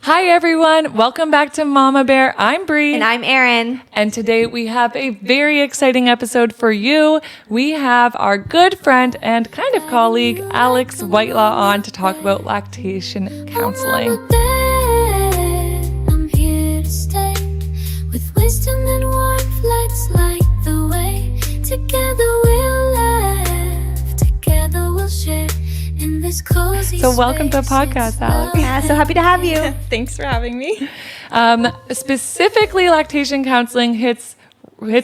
Hi, everyone. Welcome back to Mama Bear. I'm Bree. And I'm Erin. And today we have a very exciting episode for you. We have our good friend and kind of colleague, Alexx Whitelaw, on to talk about lactation counseling. I'm here to stay with wisdom and warmth. Let's light the way. Together we'll laugh. Together we'll share. So welcome to the podcast, Alexx. Yeah, so happy to have you. Thanks for having me. Specifically, lactation counseling hits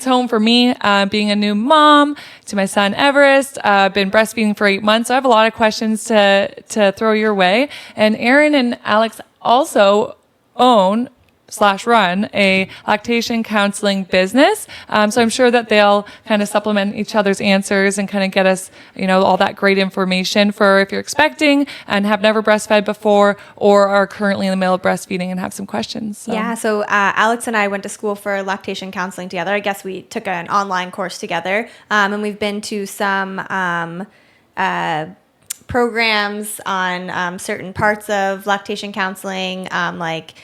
home for me, being a new mom to my son Everest. I've been breastfeeding for 8 months, so I have a lot of questions to throw your way. And Erin and Alexx also own/run a lactation counseling business. So I'm sure that they'll kind of supplement each other's answers and kind of get us, all that great information for if you're expecting and have never breastfed before or are currently in the middle of breastfeeding and have some questions. So. Yeah, so Alexx and I went to school for lactation counseling together. I guess we took an online course together, and we've been to some programs on certain parts of lactation counseling, like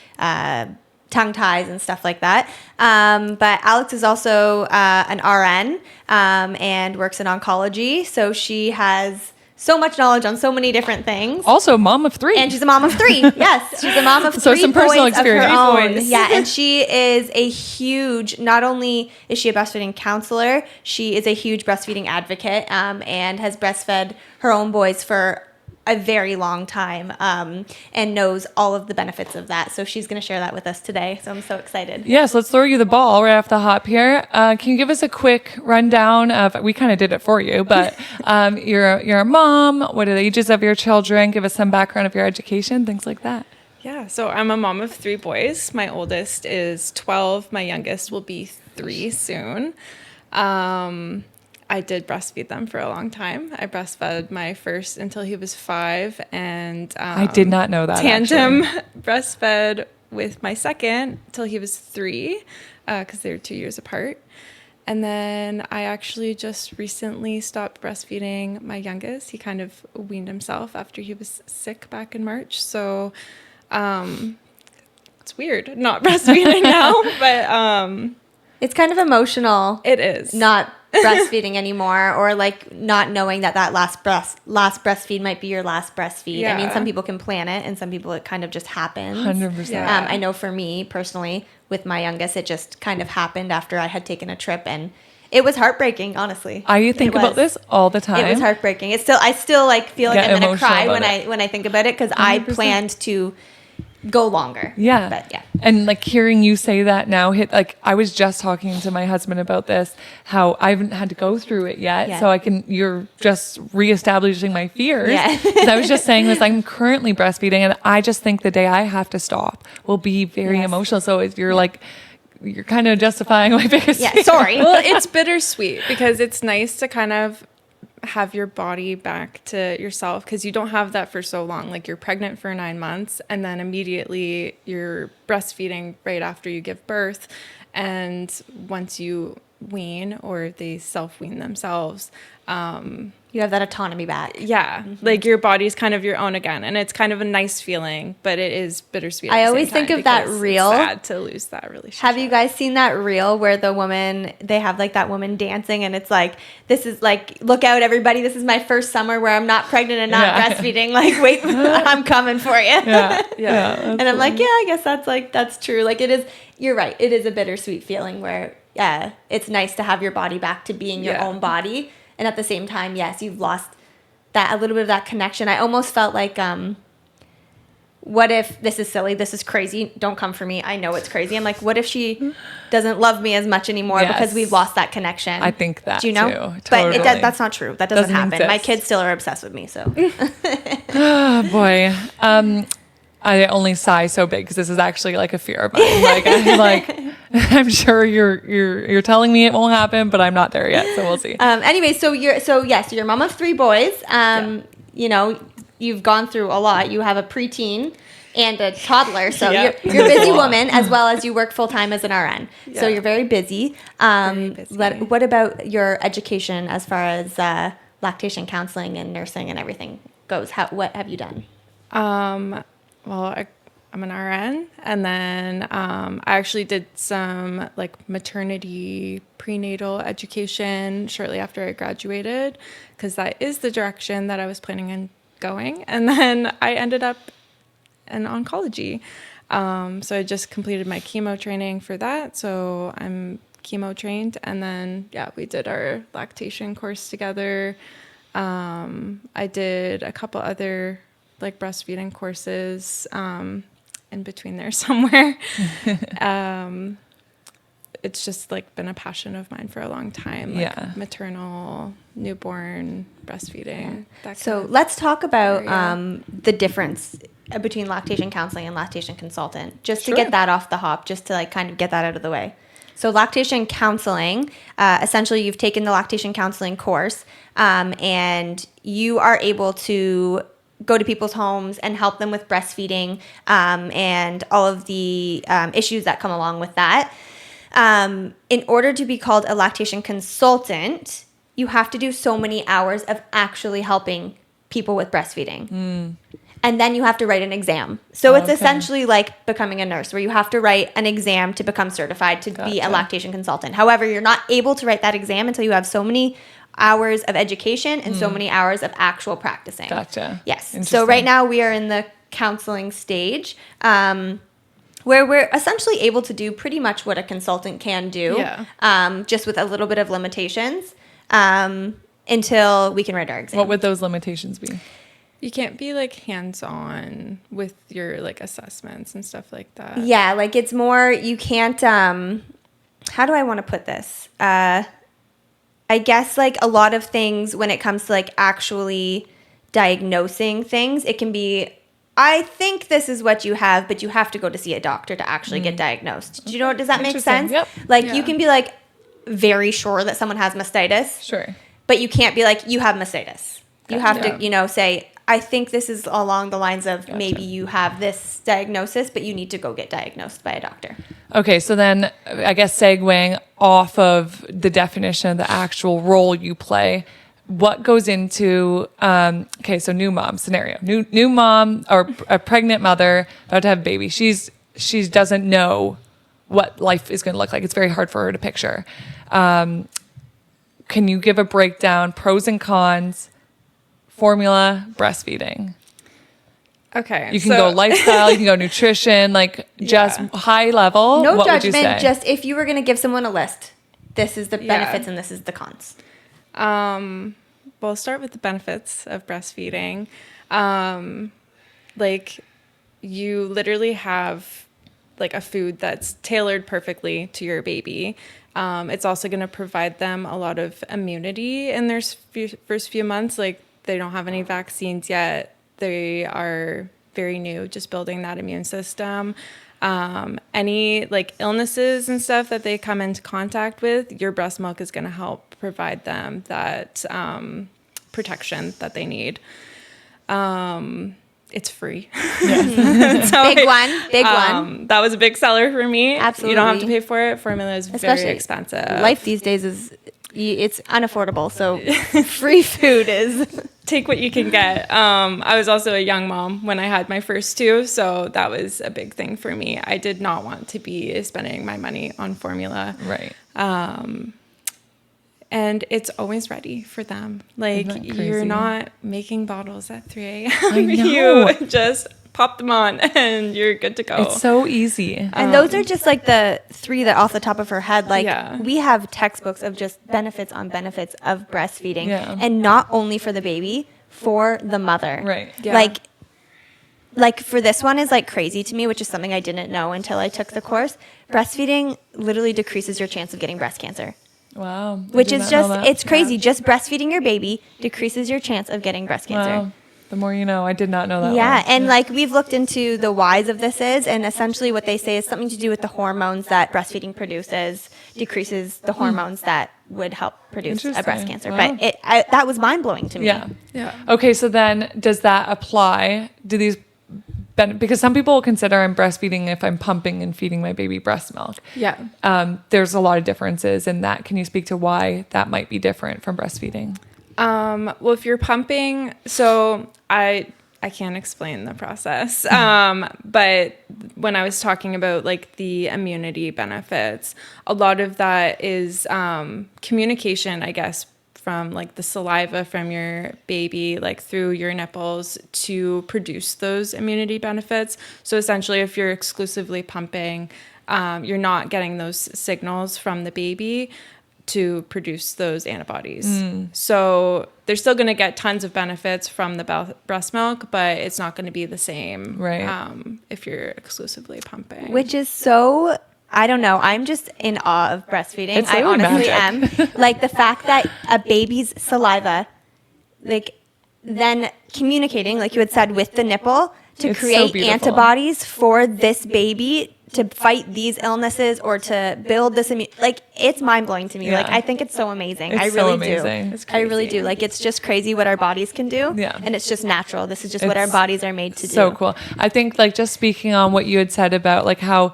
tongue ties and stuff like that. But Alexx is also an RN and works in oncology. So she has so much knowledge on so many different things. Also mom of 3. And she's a mom of 3. Yes, she's a mom of 3 so some personal boys experience. of her own. Boys. Yeah, and she is a huge, not only is she a breastfeeding counselor, she is a huge breastfeeding advocate and has breastfed her own boys for a very long time and knows all of the benefits of that. So she's going to share that with us today. So I'm so excited. Yes, let's throw you the ball right off the hop here. Can you give us a quick rundown of, we kind of did it for you, but you're a mom. What are the ages of your children? Give us some background of your education, things like that. Yeah, so I'm a mom of 3 boys. My oldest is 12. My youngest will be 3 soon. I did breastfeed them for a long time. I breastfed my first until he was 5, and I did not know that. Tandem breastfed with my second until he was 3, because they were 2 years apart. And then I actually just recently stopped breastfeeding my youngest. He kind of weaned himself after he was sick back in March. So it's weird not breastfeeding now, but It's kind of emotional. it is. Not breastfeeding anymore, or like not knowing that last breastfeed might be your last breastfeed. Yeah. I mean, some people can plan it, and some people it kind of just happens. 100%. Yeah. I know for me personally, with my youngest, it just kind of happened after I had taken a trip, and it was heartbreaking. Honestly, I think about this all the time. It was heartbreaking. I still like feel like Get I'm gonna emotional cry about when I think about it, because I 100%. planned to go longer. Yeah. But yeah. And like hearing you say that now I was just talking to my husband about this, how I haven't had to go through it yet. Yeah. So you're just reestablishing my fears. Yeah. 'Cause I was just saying this, I'm currently breastfeeding and I just think the day I have to stop will be very Yes. emotional. So you're kind of justifying my biggest Yeah. fear. Sorry. Well, it's bittersweet because it's nice to kind of have your body back to yourself, because you don't have that for so long. Like, you're pregnant for 9 months and then immediately you're breastfeeding right after you give birth. And once you wean, or they self-wean themselves, You have that autonomy back. yeah, like your body's kind of your own again, and it's kind of a nice feeling, but it is bittersweet. I at the always same think time of that because reel. It's sad to lose that relationship. Have you guys seen that reel where they have like that woman dancing, and it's like, this is like, look out everybody, this is my first summer where I'm not pregnant and not Yeah. breastfeeding. Like, wait, I'm coming for you. Yeah. And I'm like, yeah, I guess that's true. Like, it is, you're right. It is a bittersweet feeling where, yeah, it's nice to have your body back to being your Yeah. own body. And at the same time, yes, you've lost a little bit of that connection. I almost felt like, what if, this is silly, this is crazy, don't come for me, I know it's crazy. I'm like, what if she doesn't love me as much anymore Yes. because we've lost that connection? I think that Do you know? too. But Totally. that's not true. That doesn't happen. exist. My kids still are obsessed with me, so. Oh boy. I only sigh so big because this is actually like a fear of mine. I'm sure you're telling me it won't happen, but I'm not there yet, so we'll see. Anyway, so you're a mom of 3 boys. You've gone through a lot. You have a preteen and a toddler, so Yeah. you're a busy woman, as well as you work full time as an RN. So Yeah. you're very busy. Very busy. What about your education as far as lactation counseling and nursing and everything goes? What have you done? Well, I'm an RN, and then I actually did some like maternity prenatal education shortly after I graduated, because that is the direction that I was planning on going. And then I ended up in oncology. So I just completed my chemo training for that. So I'm chemo trained. And then, yeah, we did our lactation course together. I did a couple other like breastfeeding courses in between there somewhere. It's just like been a passion of mine for a long time. Like maternal, newborn, breastfeeding. That So kind of let's talk about area. the difference between lactation counseling and lactation consultant, just to Sure. get that off the hop, just to like kind of get that out of the way. So lactation counseling, essentially you've taken the lactation counseling course and you are able to go to people's homes and help them with breastfeeding and all of the issues that come along with that. In order to be called a lactation consultant, you have to do so many hours of actually helping people with breastfeeding. And then you have to write an exam. So it's Okay. essentially like becoming a nurse, where you have to write an exam to become certified to be a Gotcha. lactation consultant. However, you're not able to write that exam until you have so many hours of education and so many hours of actual practicing. Gotcha. Yes. So Interesting. right now we are in the counseling stage, where we're essentially able to do pretty much what a consultant can do, just with a little bit of limitations, until we can write our exam. What would those limitations be? You can't be like hands-on with your like assessments and stuff like that. Yeah, like it's more, you can't, how do I want to put this? I guess like a lot of things when it comes to like actually diagnosing things, it can be, I think this is what you have, but you have to go to see a doctor to actually get diagnosed. Do you know, does that make Interesting. sense? Yep. Like Yeah. you can be like very sure that someone has mastitis, Sure. but you can't be like, you have mastitis. You have Gotcha. to, you know, say, I think this is along the lines of maybe you have this diagnosis, but you need to go get diagnosed by a doctor. Okay, so then I guess segueing off of the definition of the actual role you play, what goes into okay, so new mom scenario, new mom or a pregnant mother about to have a baby. She doesn't know what life is going to look like. It's very hard for her to picture. Can you give a breakdown, pros and cons, formula, breastfeeding? Okay. You can go lifestyle, you can go nutrition, like just high level. No what would you judgment, say? just if you were going to give someone a list, this is the Yeah. benefits and this is the cons. We'll start with the benefits of breastfeeding. Like you literally have like a food that's tailored perfectly to your baby. It's also going to provide them a lot of immunity in their first few months. Like they don't have any vaccines yet. They are very new, just building that immune system. Any like illnesses and stuff that they come into contact with, your breast milk is going to help provide them that protection that they need. It's free. Big one. That was a big seller for me. Absolutely. You don't have to pay for it. Formula is Especially very expensive. Life these days is, it's unaffordable. So free food is. Take what you can get. I was also a young mom when I had my first two, so that was a big thing for me. I did not want to be spending my money on formula. Right. And it's always ready for them. Like Isn't that crazy? you're not making bottles at 3 a.m. I know. You just pop them on and you're good to go. It's so easy. And those are just like the three that off the top of her head. Like Yeah. we have textbooks of just benefits on benefits of breastfeeding. Yeah. And not only for the baby, for the mother. Right. Yeah. Like for this one is like crazy to me, which is something I didn't know until I took the course. Breastfeeding literally decreases your chance of getting breast cancer. Wow. I Which did is not know just, that. it's crazy. Just breastfeeding your baby decreases your chance of getting breast cancer. Wow. The more you know. I did not know that. Yeah, one. and like we've looked into the whys of this is, and essentially what they say is something to do with the hormones that breastfeeding produces, decreases the hormones that would help produce a breast Interesting. cancer. Wow. But that was mind blowing to me. Yeah. Yeah. Okay, so then does that apply? Do these because some people will consider I'm breastfeeding if I'm pumping and feeding my baby breast milk. Yeah. There's a lot of differences in that. Can you speak to why that might be different from breastfeeding? Well, if you're pumping, so I I can't explain the process. But when I was talking about like the immunity benefits, a lot of that is communication, I guess, from like the saliva from your baby, like through your nipples to produce those immunity benefits. So essentially, if you're exclusively pumping, you're not getting those signals from the baby to produce those antibodies. So they're still going to get tons of benefits from the breast milk, but it's not going to be the same if you're exclusively pumping. Which is so, I don't know. I'm just in awe of breastfeeding. It's I really honestly magic. am. Like the fact that a baby's saliva, like then communicating, like you had said, with the nipple to It's so create beautiful. antibodies for this baby to fight these illnesses or to build this like it's mind-blowing to me. Yeah. Like I think it's so amazing. It's I so really amazing. do. It's I really crazy. do. Like it's just crazy what our bodies can do. Yeah. And it's just natural. This is just what our It's bodies are made to do. So cool. I think like just speaking on what you had said about like how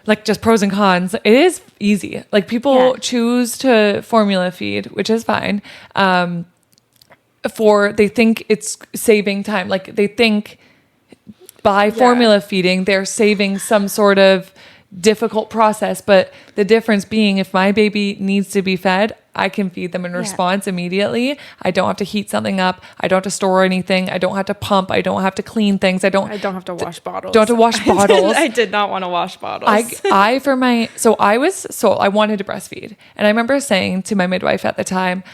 like just pros and cons, it is easy. Like people Yeah. choose to formula feed, which is fine. They think it's saving time. Like they think by formula feeding, they're saving some sort of difficult process. But the difference being if my baby needs to be fed, I can feed them in response immediately. I don't have to heat something up. I don't have to store anything. I don't have to pump. I don't have to clean things. I don't have to wash bottles. Don't have to wash bottles. I did not want to wash bottles. I wanted to breastfeed. And I remember saying to my midwife at the time,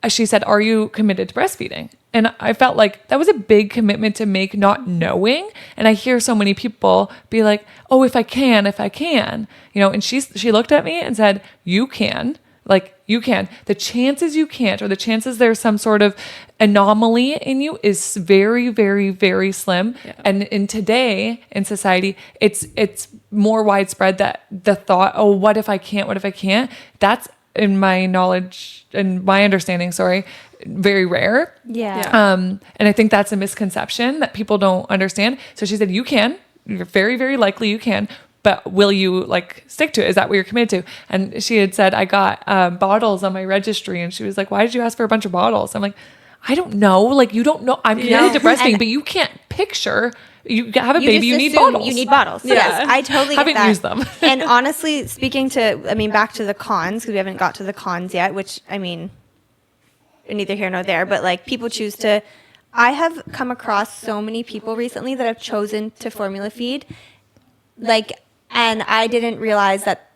she said, "Are you committed to breastfeeding?" And I felt like that was a big commitment to make, not knowing. And I hear so many people be like, "Oh, if I can," and she looked at me and said, "You can." Like you can. The chances you can't, or the chances there's some sort of anomaly in you is very, very, very slim. Yeah. And in today in society, it's more widespread that the thought, oh, what if I can't? What if I can't? That's in my knowledge and my understanding, very rare. Yeah. And I think that's a misconception that people don't understand. So she said, you can, you're very, very likely you can, but will you like stick to it? Is that what you're committed to? And she had said, I got bottles on my registry. And she was like, why did you ask for a bunch of bottles? I'm like, I don't know. Like, you don't know. I'm committed to breastfeeding, but you can't picture. You have a baby, you need assume bottles. You need bottles. Yeah. Yes, I totally get Haven't that. used them. And honestly, back to the cons, because we haven't got to the cons yet, which, neither here nor there, but like people choose to. I have come across so many people recently that have chosen to formula feed, and I didn't realize that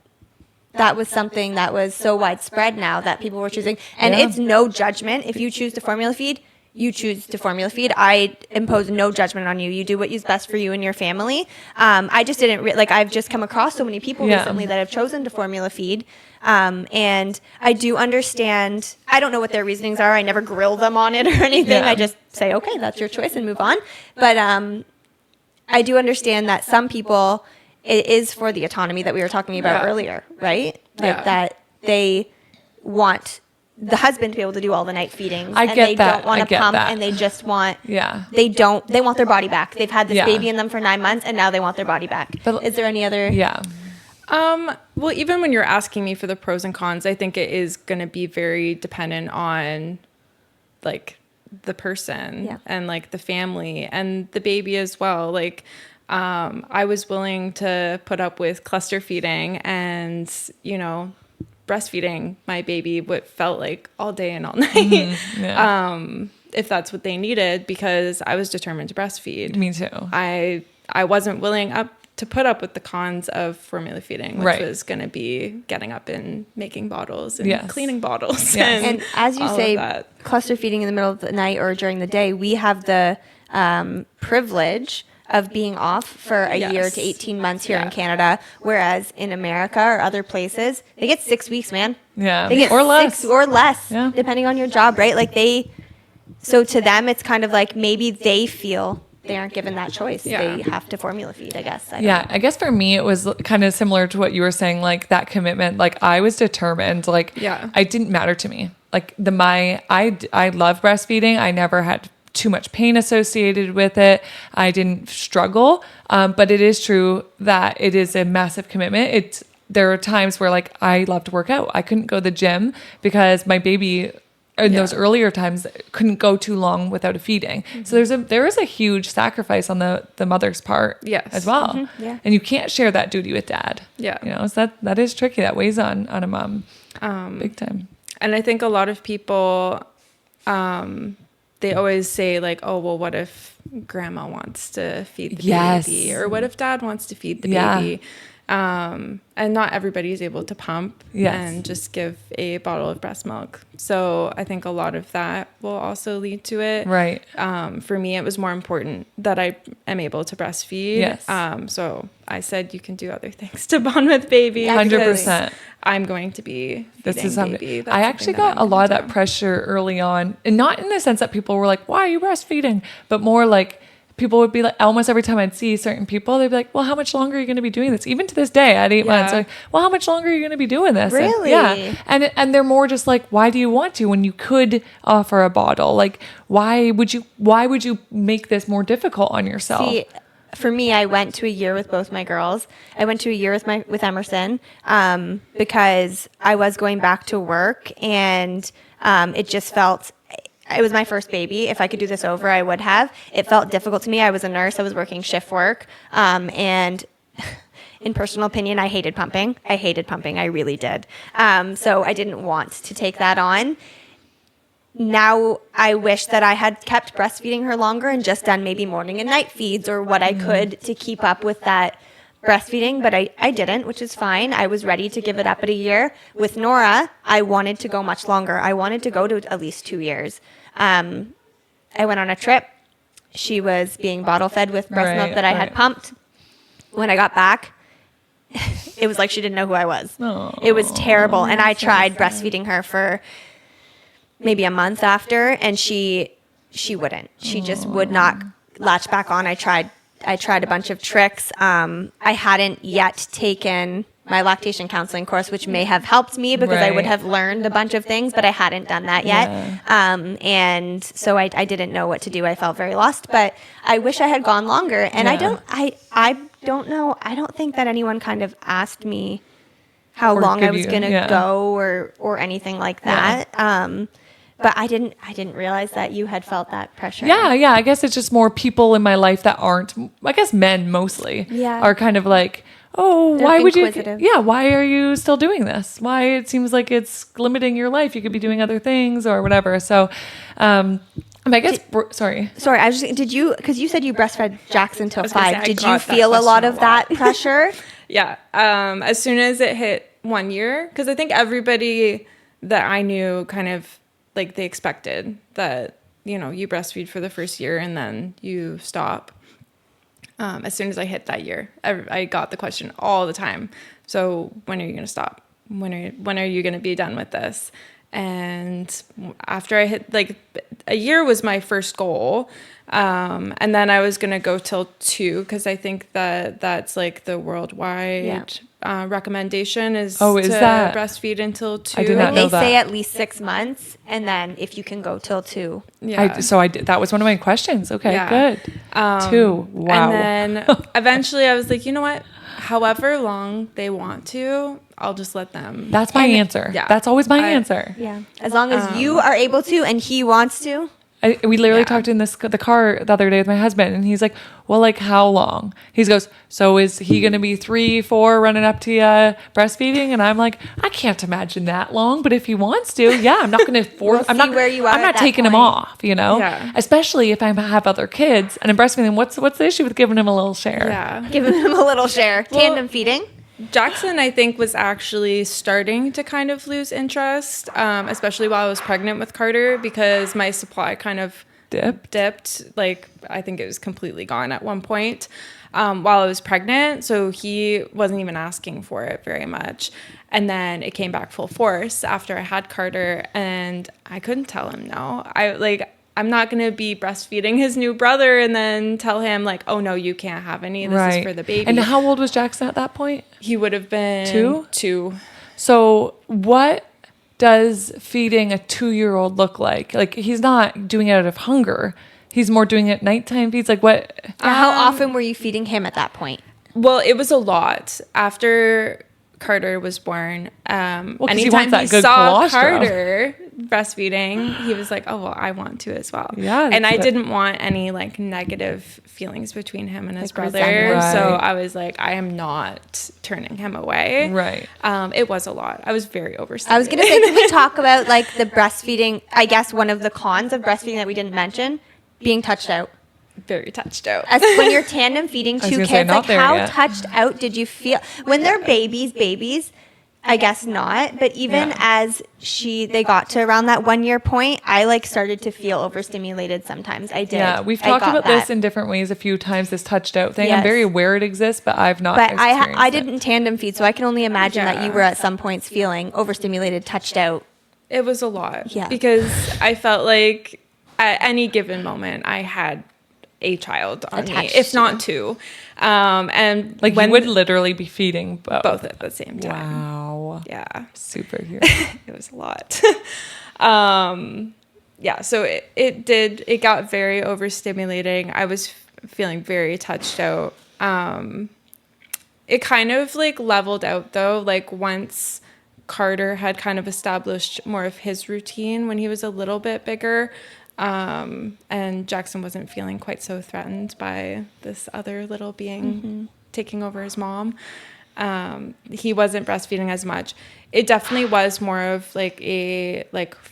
was something that was so widespread now that people were choosing. And it's no judgment. If you choose to formula feed, you choose to formula feed. I impose no judgment on you. You do what is best for you and your family. I just didn't I've just come across so many people recently that have chosen to formula feed. And I do understand. I don't know what their reasonings are. I never grill them on it or anything. Yeah. I just say, okay, that's your choice and move on. But I do understand that some people, it is for the autonomy that we were talking about earlier, right? Like that they want the husband to be able to do all the night feedings. I and get they that. don't want I to get pump that. and they just want Yeah. they want their body back. They've had this Yeah. baby in them for 9 months and now they want their body back. But- is there any other Yeah. Well, even when you're asking me for the pros and cons, I think it is going to be very dependent on like the person and like the family and the baby as well. Like, I was willing to put up with cluster feeding and, breastfeeding my baby what felt like all day and all night. If that's what they needed, because I was determined to breastfeed. Me too. I wasn't willing to put up with the cons of formula feeding, which was going to be getting up and making bottles and cleaning bottles. Yes. and as you all of say, that. cluster feeding in the middle of the night or during the day, we have the privilege of being off for a year to 18 months here in Canada, whereas in America or other places, they get 6 weeks, man. Yeah. They get Or less. 6 or less, Yeah. depending on your job, right? So to them, it's kind of like maybe they feel they aren't given that choice. Yeah. They have to formula feed, I guess. I don't Yeah, know. I guess for me it was kind of similar to what you were saying, like that commitment. Like I was determined. Like it didn't matter to me. Like I love breastfeeding. I never had too much pain associated with it. I didn't struggle. But it is true that it is a massive commitment. There are times where like I love to work out. I couldn't go to the gym because my baby in those earlier times couldn't go too long without a feeding. So there is a huge sacrifice on the mother's part as well. Yeah. And you can't share that duty with dad. Yeah. You know, so that is tricky. That weighs on a mom big time. And I think a lot of people, they always say like, oh, well, what if grandma wants to feed the baby? Or what if dad wants to feed the baby? And not everybody is able to pump and just give a bottle of breast milk. So I think a lot of that will also lead to it. Right. For me, it was more important that I am able to breastfeed. Yes. So I said you can do other things to bond with baby. 100%. I'm going to be This is feeding something baby. That's I actually something that got a I'm lot of gonna that do. pressure early on, and not in the sense that people were like, why are you breastfeeding? But more like people would be like, almost every time I'd see certain people, they'd be like, well, how much longer are you going to be doing this? Even to this day at 8 months, like, well, how much longer are you going to be doing this? Really? And they're more just like, why do you want to when you could offer a bottle? Like, why would you make this more difficult on yourself? See, for me, I went to a year with both my girls. I went to a year with Emerson because I was going back to work, and it just felt. It was my first baby. If I could do this over, I would have. It felt difficult to me. I was a nurse. I was working shift work, and in personal opinion, I hated pumping. I really did. So I didn't want to take that on. Now I wish that I had kept breastfeeding her longer and just done maybe morning and night feeds or what I could to keep up with that breastfeeding, but I didn't, which is fine. I was ready to give it up at a year. With Nora, I wanted to go much longer. I wanted to go to at least 2 years. I went on a trip. She was being bottle fed with breast milk that I had pumped. When I got back, it was like she didn't know who I was. It was terrible. And I tried breastfeeding her for maybe a month after, and she wouldn't. She just would not latch back on. I tried a bunch of tricks. I hadn't yet taken my lactation counseling course, which may have helped me because I would have learned a bunch of things, but I hadn't done that yet. And so I didn't know what to do. I felt very lost, but I wish I had gone longer. And I don't know. I don't think that anyone kind of asked me how long I was going to go or anything like that. But I didn't realize that you had felt that pressure. Yeah. I guess it's just more people in my life that aren't, I guess men mostly, are kind of like, oh, They're why would you? inquisitive. Yeah, why are you still doing this? Why it seems like it's limiting your life. You could be doing other things or whatever. So, I guess. Sorry, I was just, because you said you breastfed Jackson till was gonna 5. say, I Did you got that feel a lot question of a that pressure? Yeah. As soon as it hit 1 year, because I think everybody that I knew kind of like they expected that, you breastfeed for the first year and then you stop. As soon as I hit that year, I got the question all the time. So when are you going to stop? When are you going to be done with this? And after I hit a year was my first goal. And then I was going to go till 2 because I think that's like the worldwide recommendation is to breastfeed until 2. I did not know They that. say at least 6 months, and then if you can go till 2. Yeah. I did. That was one of my questions. Okay, good. 2. Wow. And then eventually I was like, you know what? However long they want to, I'll just let them. That's my answer. Yeah. That's always my answer. Yeah. As long as you are able to and he wants to. We literally talked in the car the other day with my husband, and he's like, well, like how long? He goes, so is he going to be 3, 4 running up to you breastfeeding? And I'm like, I can't imagine that long, but if he wants to, I'm not going to force, We'll see where you are I'm at not that taking him point. off, Yeah. especially if I have other kids and I'm breastfeeding. What's the issue with giving him a little share? Yeah. Giving him a little share. Tandem feeding. Jackson, I think, was actually starting to kind of lose interest, especially while I was pregnant with Carter, because my supply kind of dipped. Like, I think it was completely gone at one point while I was pregnant. So he wasn't even asking for it very much. And then it came back full force after I had Carter, and I couldn't tell him no. I'm not going to be breastfeeding his new brother and then tell him like, oh no, you can't have any. This is for the baby. And how old was Jackson at that point? He would have been 2? 2. So what does feeding a 2-year-old look like? Like, he's not doing it out of hunger. He's more doing it nighttime feeds. Like what? How often were you feeding him at that point? Well, it was a lot after Carter was born. he Anytime wants that he good saw colostrum. Carter, breastfeeding, he was like, oh, well, I want to as well. Yeah, And I that's it. didn't want any like negative feelings between him and his Like brother. resentment. So Right. I was like, I am not turning him away. Right. It was a lot. I was very I overstimulated. was going to say, can we talk about like the breastfeeding? I guess one of the cons of breastfeeding that we didn't mention, being touched out. very touched out. As when you're tandem feeding was two gonna kids, say, not like there how yet. touched out did you feel when they're babies? I guess not, but even Yeah. as they got to around that 1 year point, I like started to feel overstimulated sometimes. I did. Yeah, we've I talked got about this that. in different ways a few times. This touched out thing. I'm Yes. very aware it exists, but I've not. But I experienced it. didn't tandem feed, so I can only imagine that Yeah. you were at some points feeling overstimulated, touched out. It was a lot. Yeah. Because I felt like at any given moment, I had a child on me, Attached if to not two. And Like when you would literally be feeding both. both at the same time. Wow. Yeah. Superhero. It was a lot. Yeah, so it got very overstimulating. I was feeling very touched out. It kind of like leveled out though, like once Carter had kind of established more of his routine when he was a little bit bigger. And Jackson wasn't feeling quite so threatened by this other little being taking over his mom. He wasn't breastfeeding as much. It definitely was more of like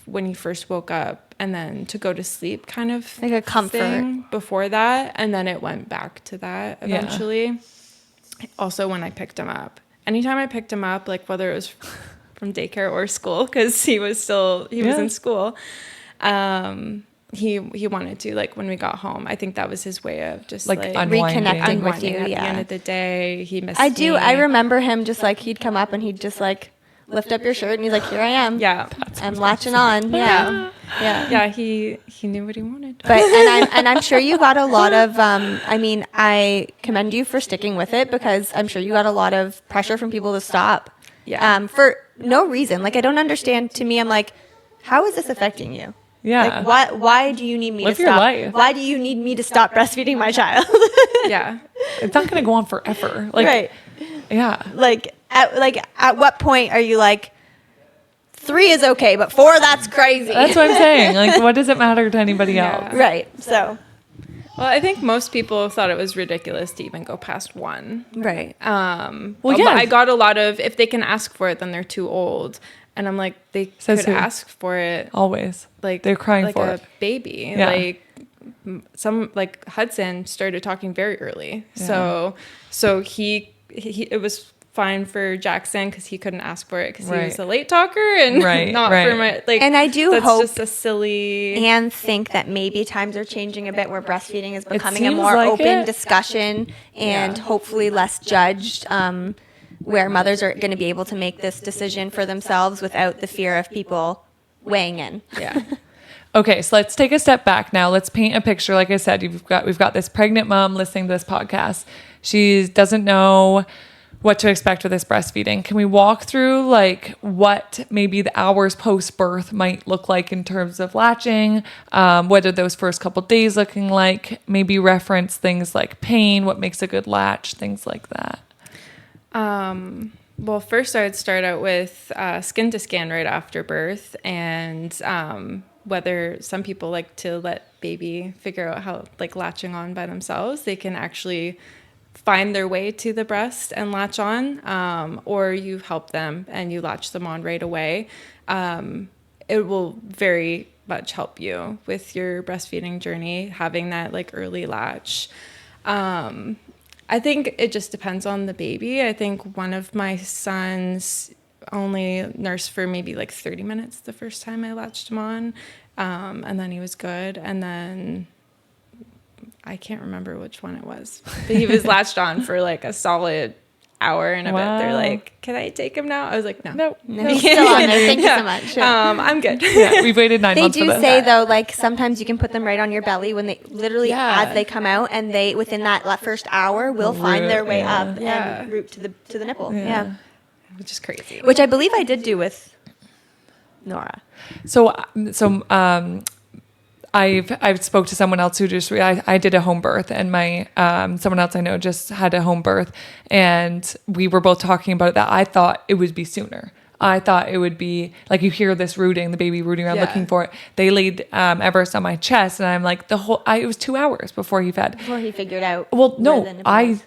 when he first woke up and then to go to sleep kind of Like a comfort. thing before that. And then it went back to that Yeah. eventually. Also when I picked him up, anytime I picked him up, like whether it was from daycare or school, because he was in school. He wanted to, like when we got home, I think that was his way of just Like like unwinding. Reconnecting with unwinding you. at the end Yeah, of the day. He missed I do. me. I remember him just like he'd come up and he'd just like lift up your shirt and he's like, "Here I am. Yeah. I'm latching on." Yeah, yeah. Yeah, he knew what he wanted. But and I'm sure you got a lot of. I mean, I commend you for sticking with it because I'm sure you got a lot of pressure from people to stop. Yeah. For no reason. Like I don't understand. To me, I'm like, how is this affecting you? Yeah. Like why do you need me Live to your stop? life. Why do you need me to stop breastfeeding my child? Yeah. It's not going to go on forever. Like, Right. yeah. At what point are you like 3 is okay, but 4 that's crazy. That's what I'm saying. Like, what does it matter to anybody Yeah. else? Right. So Well, I think most people thought it was ridiculous to even go past 1. right. Well, But yeah. I got a lot of, if they can ask for it, then they're too old. And I'm like, they Says could who? ask for it. Always. Like They're crying like for a it. baby. Yeah. Like like Hudson started talking very early. Yeah. So he it was fine for Jackson because he couldn't ask for it because he Right. was a late talker and Right, not right. for my like. And I do that's hope just a silly. and think that maybe times are changing a bit where breastfeeding is becoming a seems more like open it. discussion and Yeah. hopefully less judged, where mothers are going to be able to make this decision for themselves without the fear of people weighing in. Yeah. Okay, so let's take a step back now. Let's paint a picture. Like I said, we've got this pregnant mom listening to this podcast. She doesn't know what to expect with this breastfeeding. Can we walk through like what maybe the hours post birth might look like in terms of latching, what are those first couple days looking like? Maybe reference things like pain, what makes a good latch, things like that. Well, first I would start out with skin to scan right after birth, and whether some people like to let baby figure out how like latching on by themselves, they can actually find their way to the breast and latch on, or you help them and you latch them on right away. It will very much help you with your breastfeeding journey, having that like early latch. I think it just depends on the baby. I think one of my sons only nursed for maybe like 30 minutes the first time I latched him on, and then he was good. And then I can't remember which one it was, but he was latched on for like a solid hour and a bit. They're Wow. like, "Can I take him now?" I was like, "No, No. No, he's still on there. Thank you so much. Yeah. I'm good." Yeah, we've waited 9 They months do for this. say though, like sometimes you can put them right on your belly when they literally Yeah. as they come out, and they within that first hour will find their way yeah. up Yeah. and root to the nipple. Yeah. Yeah. Which is crazy. Which I believe I did do with Nora. I've spoke to someone else who I did a home birth, and my someone else I know just had a home birth, and we were both talking about it, that I thought it would be sooner. I thought it would be like you hear this rooting, the baby rooting around Yeah. looking for it. They laid Everest on my chest, and I'm like it was 2 hours before he fed. Before he figured out. Well, where no, the nipple was.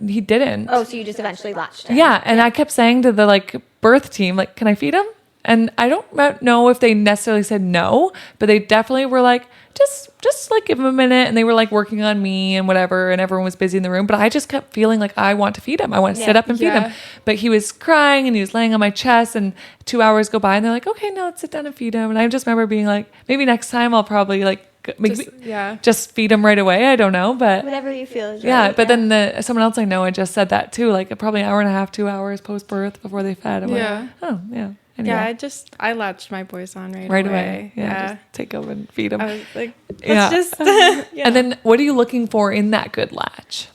he didn't. Oh, so you just eventually latched him. Yeah, and I kept saying to the like birth team, like, can I feed him? And I don't know if they necessarily said no, but they definitely were like, just like give him a minute. And they were like working on me and whatever, and everyone was busy in the room. But I just kept feeling like I want to feed him. I want to sit up and feed Yeah. him. But he was crying and he was laying on my chest, and 2 hours go by and they're like, okay, now let's sit down and feed him. And I just remember being like, maybe next time I'll probably like just feed him right away. I don't know, but Whatever you feel is yeah. right. But then someone else I know had just said that too, like probably an hour and a half, 2 hours post birth before they fed. I'm Yeah. like, oh yeah. Anyway. Yeah, I latched my boys on Right away. Yeah. Just take them and feed them. I was like, Yeah. let's just. And then what are you looking for in that good latch?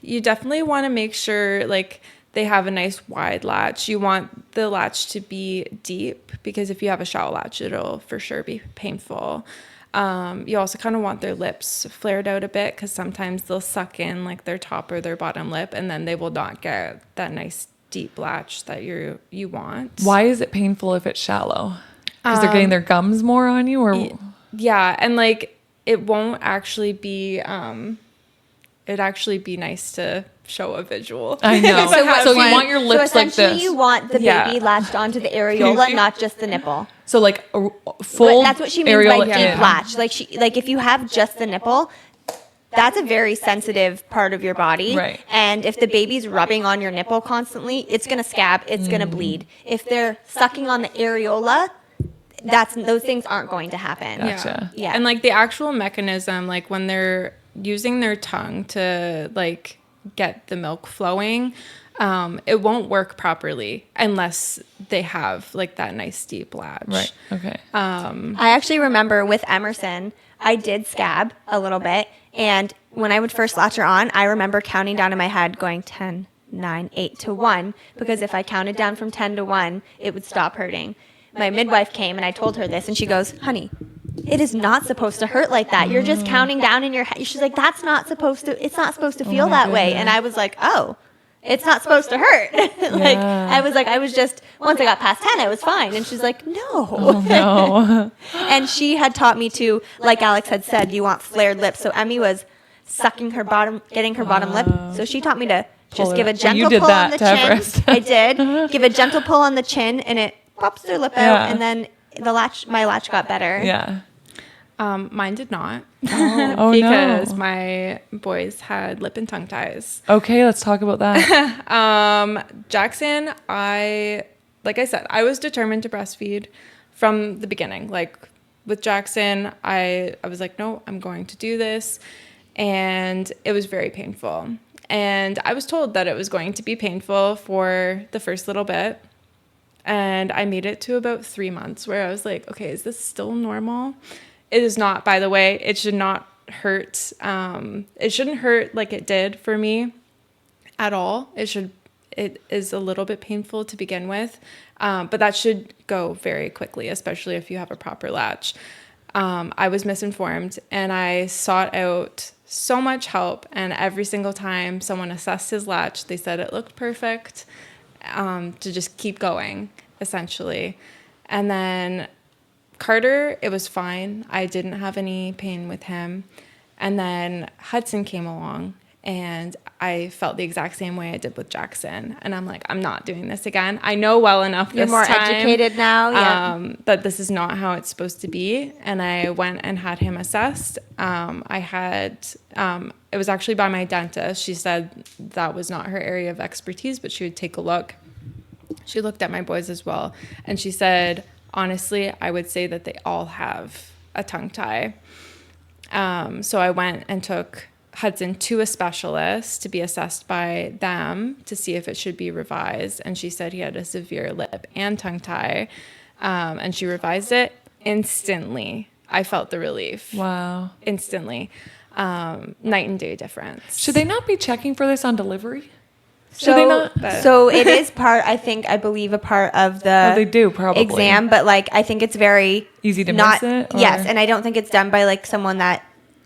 You definitely want to make sure like they have a nice wide latch. You want the latch to be deep, because if you have a shallow latch, it'll for sure be painful. You also kind of want their lips flared out a bit, because sometimes they'll suck in like their top or their bottom lip, and then they will not get that nice deep latch that you want. Why is it painful if it's shallow? Because they're getting their gums more on you, or Yeah, and like it won't actually be it'd actually be nice to show a visual. I know. So you want your lips so like essentially this. you want the baby Yeah. latched onto the areola, not just the nipple. So like a full. But that's what she means by areola deep in. latch. Like if you have just the nipple, that's a very sensitive part of your body. Right. And if the baby's rubbing on your nipple constantly, it's gonna scab, it's gonna bleed. If they're sucking on the areola, those things aren't going to happen. Gotcha. Yeah. And like the actual mechanism, like when they're using their tongue to like get the milk flowing, it won't work properly unless they have like that nice deep latch. Right. Okay. I actually remember with Emerson, I did scab a little bit. And when I would first latch her on, I remember counting down in my head going 10, 9, 8 to 1, because if I counted down from 10 to 1, it would stop hurting. My midwife came and I told her this, and she goes, honey, it is not supposed to hurt like that. You're just counting down in your head. She's like, it's not supposed to feel that way. And I was like, oh, it's not supposed to hurt. I was just, once I got past 10, I was fine. And she's like, no. Oh, no. And she had taught me to, like Alex had said, you want flared lips. So Emmy was sucking her bottom, getting her bottom lip. So she taught me to just give a gentle pull on the chin. I did. Give a gentle pull on the chin, and it pops their lip out, and then my latch got better. Yeah. Mine did not. Oh, because no. my boys had lip and tongue ties. Okay, let's talk about that. Jackson, like I said, I was determined to breastfeed from the beginning. Like with Jackson, I was like, no, I'm going to do this. And it was very painful. And I was told that it was going to be painful for the first little bit. And I made it to about 3 months where I was like, okay, is this still normal? It is not, by the way. It should not hurt. It shouldn't hurt like it did for me at all. It is a little bit painful to begin with, but that should go very quickly, especially if you have a proper latch. I was misinformed, and I sought out so much help, and every single time someone assessed his latch, they said it looked perfect, to just keep going, essentially. And then Carter, it was fine. I didn't have any pain with him. And then Hudson came along, and I felt the exact same way I did with Jackson. And I'm like, I'm not doing this again. I know well enough You're this more time, educated now, yeah. that this is not how it's supposed to be. And I went and had him assessed. It was actually by my dentist. She said that was not her area of expertise, but she would take a look. She looked at my boys as well. And she said, honestly, I would say that they all have a tongue tie. So I went and took Hudson to a specialist to be assessed by them to see if it should be revised. And she said he had a severe lip and tongue tie. And she revised it instantly. I felt the relief. Wow. Instantly. Night and day difference. Should they not be checking for this on delivery? So, they not? So it is I believe a part of the They do probably. exam, but like I think it's very Easy to not, miss it? Or? Yes, and I don't think it's done by like someone that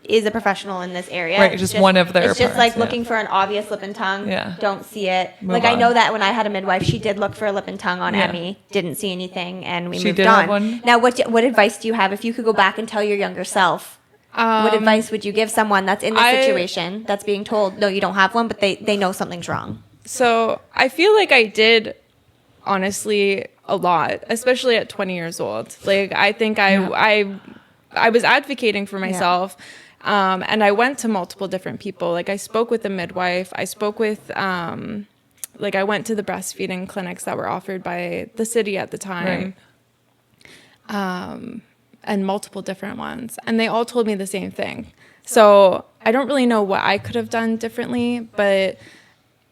is a professional in this area. Right, just one of their It's just parts, like yeah. looking for an obvious lip and tongue. Yeah. Don't see it. Move I on. know that when I had a midwife, she did look for a lip and tongue on Yeah. Emmy, didn't see anything, and we She moved did on. have one? Now, what advice do you have if you could go back and tell your younger self? What advice would you give someone that's in this situation that's being told, no, you don't have one, but they know something's wrong? So I feel like I did honestly a lot, especially at 20 years old. Like I think I was advocating for myself. And I went to multiple different people. Like I spoke with a midwife. I spoke with, I went to the breastfeeding clinics that were offered by the city at the time. Right. And multiple different ones. And they all told me the same thing. So I don't really know what I could have done differently, but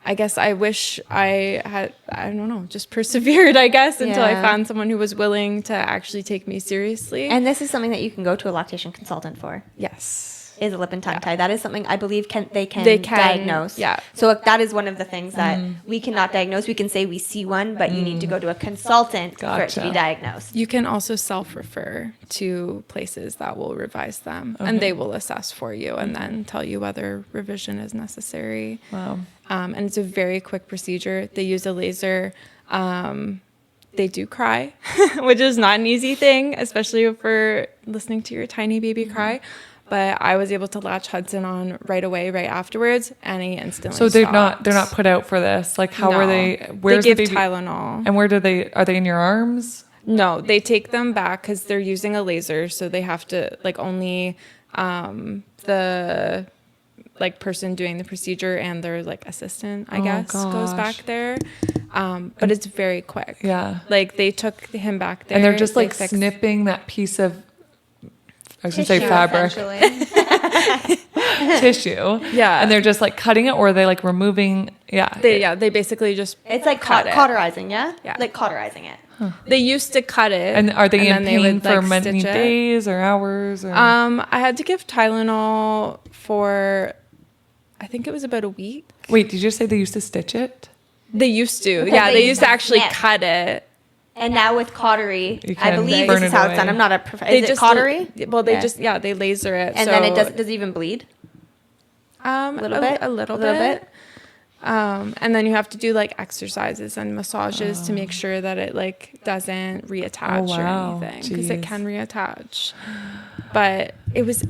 I guess I wish I had, I don't know, just persevered, I guess, until I found someone who was willing to actually take me seriously. And this is something that you can go to a lactation consultant for. Yes. Is a lip and tongue tie. That is something I believe they can diagnose. Yeah. So that is one of the things that we cannot diagnose. We can say we see one, but you need to go to a consultant for it to be Gotcha. diagnosed. You can also self-refer to places that will revise them, and they will assess for you and then tell you whether revision is necessary. Wow. And it's a very quick procedure. They use a laser. They do cry, which is not an easy thing, especially for listening to your tiny baby cry. But I was able to latch Hudson on right away, right afterwards, and he instantly So they're stopped. not put out for this. Like how are No. they? Where's they give the baby? Tylenol. And where are they in your arms? No, they take them back because they're using a laser, so they have to only the person doing the procedure and their assistant, I guess, goes gosh. back there. But it's very quick. Yeah. They took him back there, And they're just they fixed- snipping that piece of, I was going to say fabric, Essentially. tissue. Yeah. And they're just cutting it, or are they removing? Yeah. They basically just It's like cut it. cauterizing, yeah? Yeah. Like cauterizing it. They used to cut it. And are they in then pain for many stitch it. days or hours? Or? I had to give Tylenol for, I think it was about a week. Wait, did you just say they used to stitch it? They used to. Because Yeah, they they used used to to actually snip. cut it. And now with cautery, You I can believe burn this is it how it's done. away. I'm not a professional. Is it cautery? Well, they Yeah. they laser it. And so, then does it even bleed? a little bit? A little bit. And then you have to do exercises and massages to make sure that it doesn't reattach Oh, wow. or anything, because it Jeez. can reattach. But it was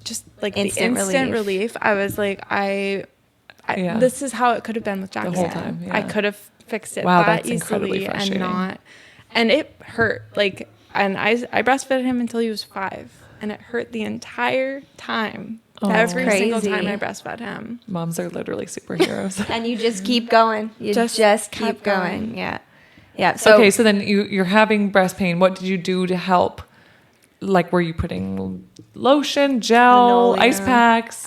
just the Instant instant relief. relief. I was like, Yeah. this is how it could have been with Jackson. whole time, yeah. I could have fixed it Wow, that that's incredibly easily and frustrating. not. And it hurt. And I breastfed him until he was 5, and it hurt the entire time. Every single Crazy. time I breastfed him. Moms are literally superheroes. And you just keep going. You just Just keep kept going. going. Yeah. Yeah. So Okay, so then you're having breast pain. What did you do to help? Were you putting lotion, gel, Linoleum. ice packs?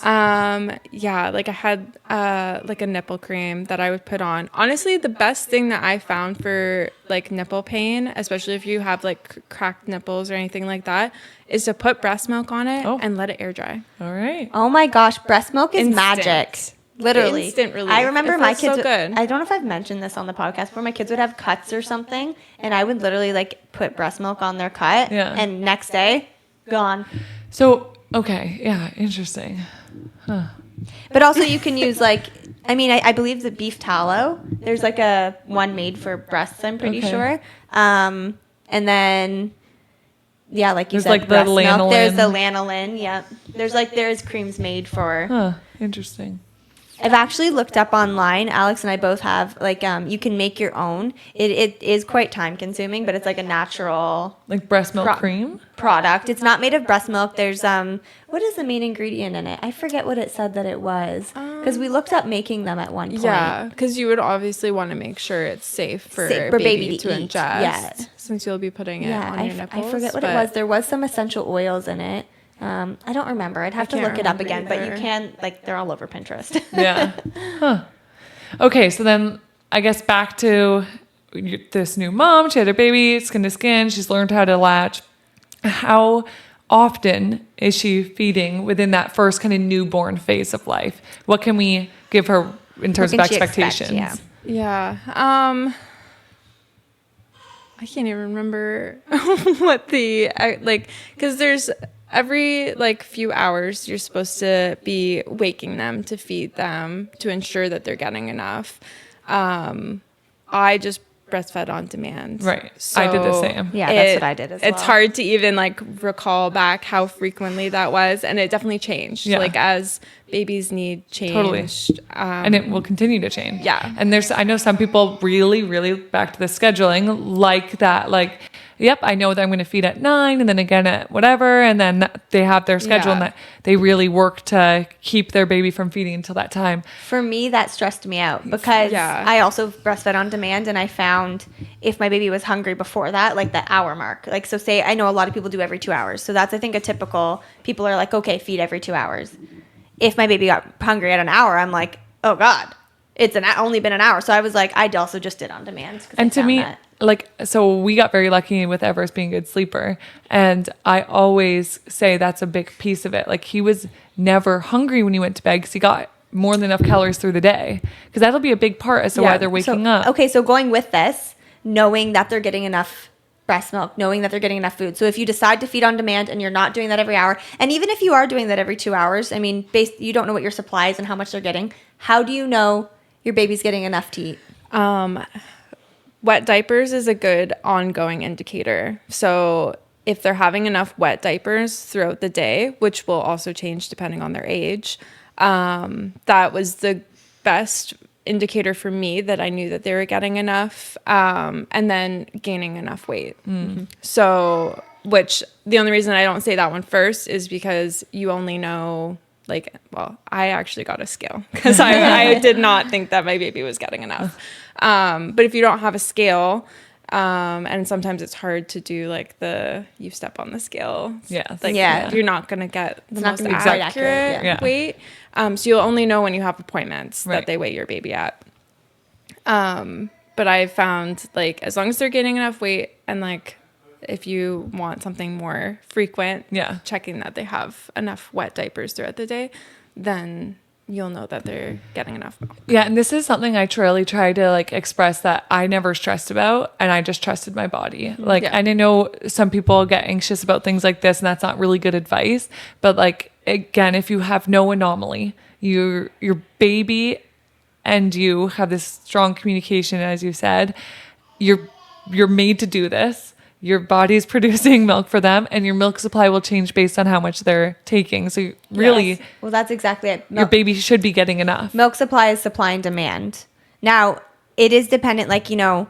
Yeah, I had a nipple cream that I would put on. Honestly, the best thing that I found for nipple pain, especially if you have cracked nipples or anything like that, is to put breast milk on it Oh. and let it air dry. All right. oh my gosh, breast milk is Instant. magic. Literally. Instant relief. I remember It my feels kids. so good. I don't know if I've mentioned this on the podcast, where my kids would have cuts or something, and I would literally put breast milk on their cut, Yeah. and next day, gone. So, okay. Yeah, interesting. But also you can use I believe the beef tallow. There's a one made for breasts, I'm pretty Okay. sure. And then like you There's, said, the breast milk. There's the lanolin. lanolin. Yeah. There's creams made for. Huh. Interesting. I've actually looked up online. Alex and I both have you can make your own. It is quite time consuming, but it's a natural Breast milk Pro- cream? product. It's not made of breast milk. There's what is the main ingredient in it? I forget what it said that it was, because we looked up making them at one point. Yeah, because you would obviously want to make sure it's safe for Safe for baby, baby to to eat, ingest, yeah. since you'll be putting it Yeah, on your nipples. I forget what it was. There was some essential oils in it. I don't remember. I'd have to can't look it up remember again, but you either. can they're all over Pinterest. Yeah. Huh. Okay, so then I guess back to this new mom. She had her baby, skin to skin. She's learned how to latch. How often is she feeding within that first kind of newborn phase of life? What can we give her in terms of can she expect? expectations? Yeah. Yeah. I can't even remember what the because there's every like few hours, you're supposed to be waking them to feed them to ensure that they're getting enough. I just breastfed on demand. Right. I did the same. Yeah, that's what I did as well. It's hard to even like recall back how frequently that was, and it definitely changed. Yeah. Like as babies' need changed. Totally. And it will continue to change. Yeah. And I know some people really back to the scheduling like that. Like, yep, I know that I'm going to feed at 9 and then again at whatever. And then they have their schedule and that they really work to keep their baby from feeding until that time. For me, that stressed me out because I also breastfed on demand, and I found if my baby was hungry before that, like the hour mark, like, so say, I know a lot of people do every 2 hours. So that's, I think, a typical, people are like, okay, feed every 2 hours. If my baby got hungry at an hour, I'm like, oh God, it's only been an hour. So I was like, I also just did on demand. And to me, like, so we got very lucky with Everest being a good sleeper. And I always say that's a big piece of it. Like, he was never hungry when he went to bed because he got more than enough calories through the day. Because that'll be a big part as to why they're waking up. Okay, so going with this, knowing that they're getting enough breast milk, knowing that they're getting enough food. So if you decide to feed on demand and you're not doing that every hour, and even if you are doing that every 2 hours, I mean, you don't know what your supply is and how much they're getting. How do you know your baby's getting enough to eat? Wet diapers is a good ongoing indicator. So if they're having enough wet diapers throughout the day, which will also change depending on their age, that was the best indicator for me that I knew that they were getting enough, and then gaining enough weight. So, which the only reason I don't say that one first is because you only know, like, well, I actually got a scale because I did not think that my baby was getting enough. But if you don't have a scale, and sometimes it's hard to do like you step on the scale. You're not going to get the most accurate weight. So you'll only know when you have appointments that they weigh your baby at. But I've found, like, as long as they're getting enough weight, and like if you want something more frequent, checking that they have enough wet diapers throughout the day, then you'll know that they're getting enough milk. Yeah, and this is something I truly try to like express that I never stressed about, and I just trusted my body. Like, and I know some people get anxious about things like this, and that's not really good advice. But like, again, if you have no anomaly, your baby and you have this strong communication, as you said, you're made to do this. Your body's producing milk for them, and your milk supply will change based on how much they're taking. So really, well, that's exactly it. Your baby should be getting enough. Milk supply is supply and demand. Now, it is dependent, like, you know,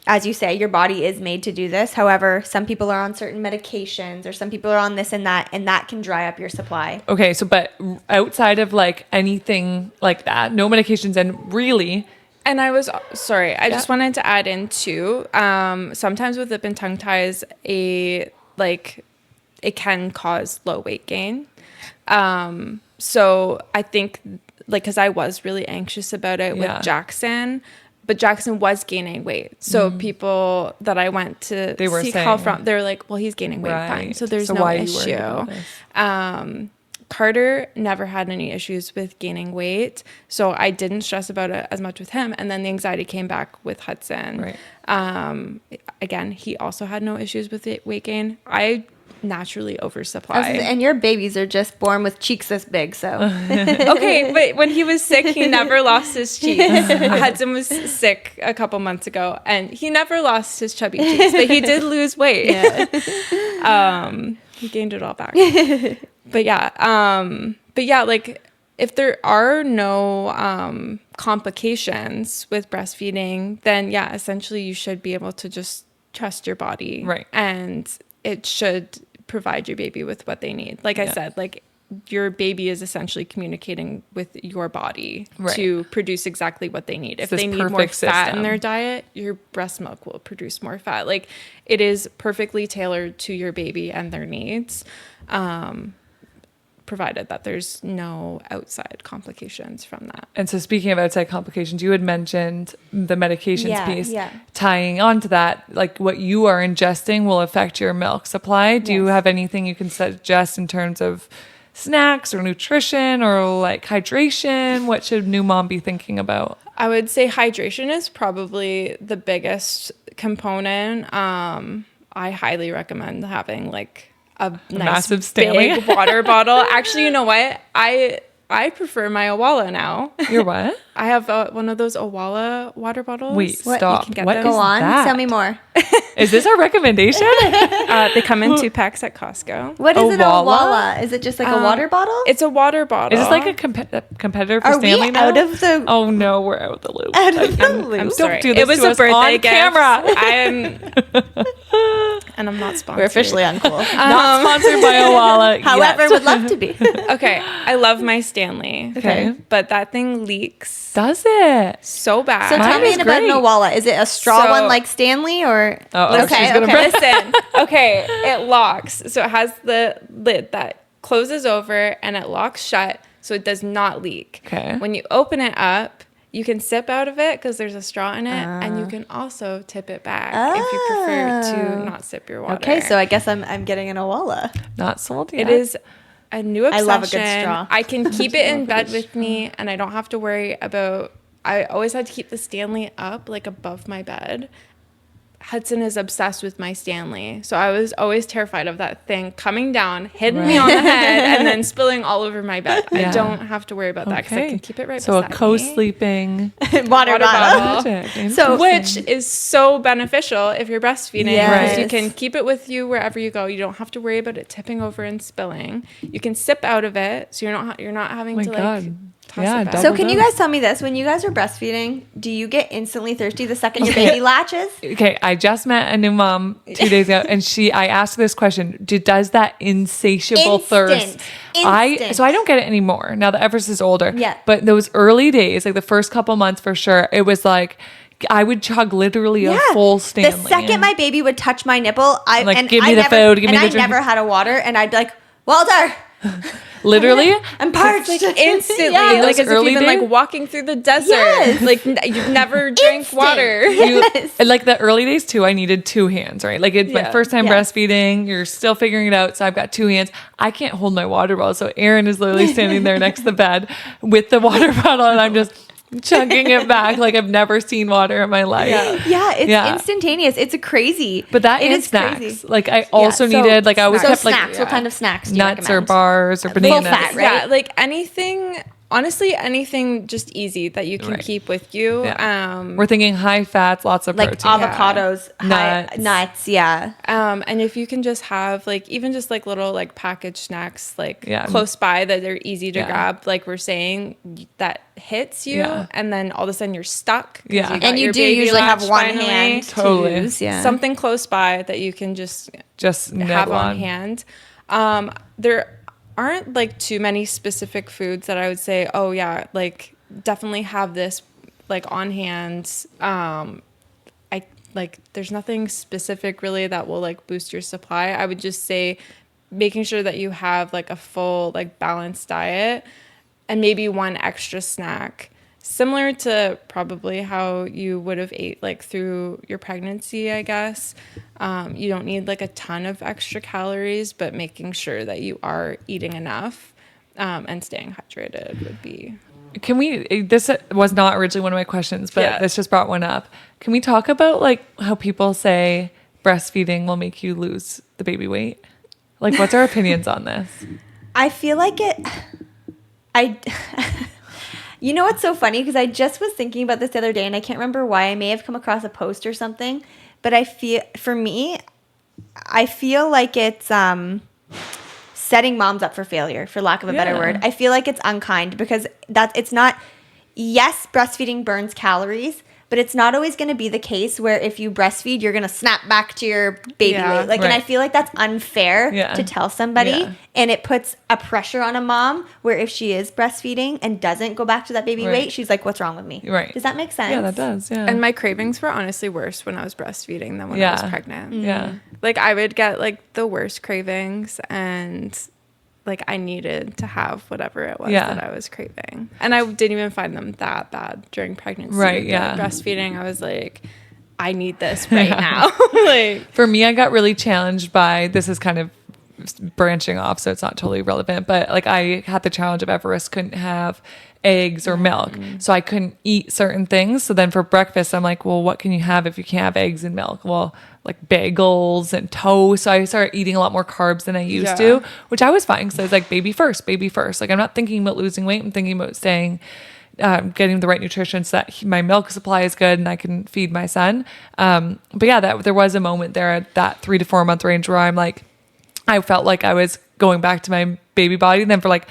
as you say, your body is made to do this. However, some people are on certain medications, or some people are on this and that can dry up your supply. Okay, so but outside of like anything like that, no medications, and really. And I was sorry, I just wanted to add in too. Sometimes with lip and tongue ties, it can cause low weight gain. So I think, like, because I was really anxious about it with Jackson, but Jackson was gaining weight. So people that I went to seek help from, they're like, well, he's gaining weight fine, so there's no issue. Carter never had any issues with gaining weight, so I didn't stress about it as much with him. And then the anxiety came back with Hudson. Again, he also had no issues with weight gain. I naturally oversupply. And your babies are just born with cheeks this big, so. Okay, but when he was sick, he never lost his cheeks. Hudson was sick a couple months ago, and he never lost his chubby cheeks, but he did lose weight. He gained it all back. But yeah, like, if there are no complications with breastfeeding, then essentially you should be able to just trust your body. Right. And it should provide your baby with what they need. Like I said, like, your baby is essentially communicating with your body to produce exactly what they need. If they need more fat in their diet, your breast milk will produce more fat. Like, it is perfectly tailored to your baby and their needs, provided that there's no outside complications from that. And so, speaking of outside complications, you had mentioned the medications piece. Tying on to that, like, what you are ingesting will affect your milk supply. Do you have anything you can suggest in terms of snacks or nutrition or like hydration? What should new mom be thinking about? I would say hydration is probably the biggest component. I highly recommend having like a nice massive Stanley. big water bottle. Actually, you know what? I prefer my Awala now. You're what? I have one of those Awala water bottles. Wait, What? stop. You can get What them. is Go on. that? Tell me more. Is this our recommendation? They come in 2 packs at Costco. What is an Awala? Awala? Is it just like a water bottle? It's a water bottle. Is this like a competitor for Are Stanley we now? out of the Oh no, we're out of the loop. out of the I'm loop? sorry. do this It was to a us birthday on gift. camera. And I'm not sponsored. We're officially uncool. Not sponsored by Awala. However, yet. would love to be. Okay, I love my Stanley. Okay. But that thing leaks Does it? so bad. So tell Mine me is about an great. Awala. Is it a straw So- one like Stanley or? Uh-oh, she's okay, gonna okay. Listen, okay, it locks. So it has the lid that closes over and it locks shut so it does not leak. Okay. When you open it up, you can sip out of it because there's a straw in it, and you can also tip it back if you prefer to not sip your water. Okay, so I guess I'm getting an Awala. Not sold yet. it is a new obsession. I love a good straw. I can keep it in bed with me, and I don't have to worry about. I always had to keep the Stanley up, like above my bed. Hudson is obsessed with my Stanley, so I was always terrified of that thing coming down, hitting me on the head, and then spilling all over my bed. Yeah. I don't have to worry about that because I can keep it right So a beside me. co-sleeping Water bottle. magic. So- Which is so beneficial if you're breastfeeding Yes. because you can keep it with you wherever you go. You don't have to worry about it tipping over and spilling. You can sip out of it, so you're not having my to God. like toss Yeah, it back. double So can you dose. guys tell me this? When you guys are breastfeeding, do you get instantly thirsty the second your baby latches? Okay, I just met a new mom 2 days ago, and I asked this question: does that insatiable thirst? Instant. So I don't get it anymore now that Everest is older. Yeah. But those early days, like the first couple months for sure, it was like I would chug literally a full Stanley. The second my baby would touch my nipple, Give me the food, give me the I drink. never had a water, and I'd be like, Walter, literally. I'm parched. Instantly, Yeah. In like those as if early you've been days? like walking through the desert, Yes. like you've never drank Instant. water. Yes. And like the early days too, I needed 2 hands, right? Like it's my Yeah. first time Yeah. breastfeeding. You're still figuring it out. So I've got 2 hands. I can't hold my water bottle. So Aaron is literally standing there next to the bed with the water bottle, and I'm just chugging it back like I've never seen water in my life. Yeah, it's Yeah. instantaneous. It's a crazy. But that it and is snacks. crazy. Like I also so needed, like I always So kept snacks. like What kind of snacks do you nuts or recommend? bars or Full bananas. fat, right? Yeah, like anything. Honestly, anything just easy that you can Right. keep with you. Yeah. We're thinking high fats, lots of Like protein. avocados, nuts. Yeah. And if you can just have like even just like little like packaged snacks like Yeah. close by that are easy to Yeah. grab, like we're saying, that hits you, Yeah. and then all of a sudden you're stuck. 'cause Yeah. got And you your do baby usually have latch one finally. hand Totally. to use. Yeah. Something close by that you can just Just have nibble on hand. There aren't like too many specific foods that I would say, oh yeah, like definitely have this like on hand. I like there's nothing specific really that will like boost your supply. I would just say making sure that you have like a full like balanced diet and maybe one extra snack. Similar to probably how you would have ate like through your pregnancy, I guess. You don't need like a ton of extra calories, but making sure that you are eating enough and staying hydrated would be. Can we, this was not originally one of my questions, but Yeah. this just brought one up. Can we talk about like how people say breastfeeding will make you lose the baby weight? Like what's our opinions on this? I feel like you know what's so funny? Because I just was thinking about this the other day, and I can't remember why. I may have come across a post or something, but I feel like it's setting moms up for failure, for lack of a better Yeah. word. I feel like it's unkind because it's not. Yes, breastfeeding burns calories, but it's not always going to be the case where if you breastfeed, you're going to snap back to your baby Yeah. weight. Like, and I Right. feel like that's unfair Yeah. to tell somebody, Yeah. and it puts a pressure on a mom where if she is breastfeeding and doesn't go back to that baby Right. weight, she's like, "What's wrong with me?" Right. Does that make sense? Yeah, that does. Yeah. And my cravings were honestly worse when I was breastfeeding than when I was Yeah. pregnant. yeah. Like I would get like the worst cravings, and like I needed to have whatever it was Yeah. that I was craving. And I didn't even find them that bad during pregnancy. Right, But yeah. breastfeeding, I was like, I need this right now. Like For me, I got really challenged by, this is kind of branching off, so it's not totally relevant, but like I had the challenge of Everest couldn't have eggs or milk. So I couldn't eat certain things. So then for breakfast, I'm like, well, what can you have if you can't have eggs and milk? Well, like bagels and toast. So I started eating a lot more carbs than I used to, which I was fine because I was like, baby first, baby first. Like I'm not thinking about losing weight. I'm thinking about staying, getting the right nutrition so that my milk supply is good and I can feed my son. But yeah, there was a moment there at that 3 to 4 month range where I'm like, I felt like I was going back to my baby body. And then for like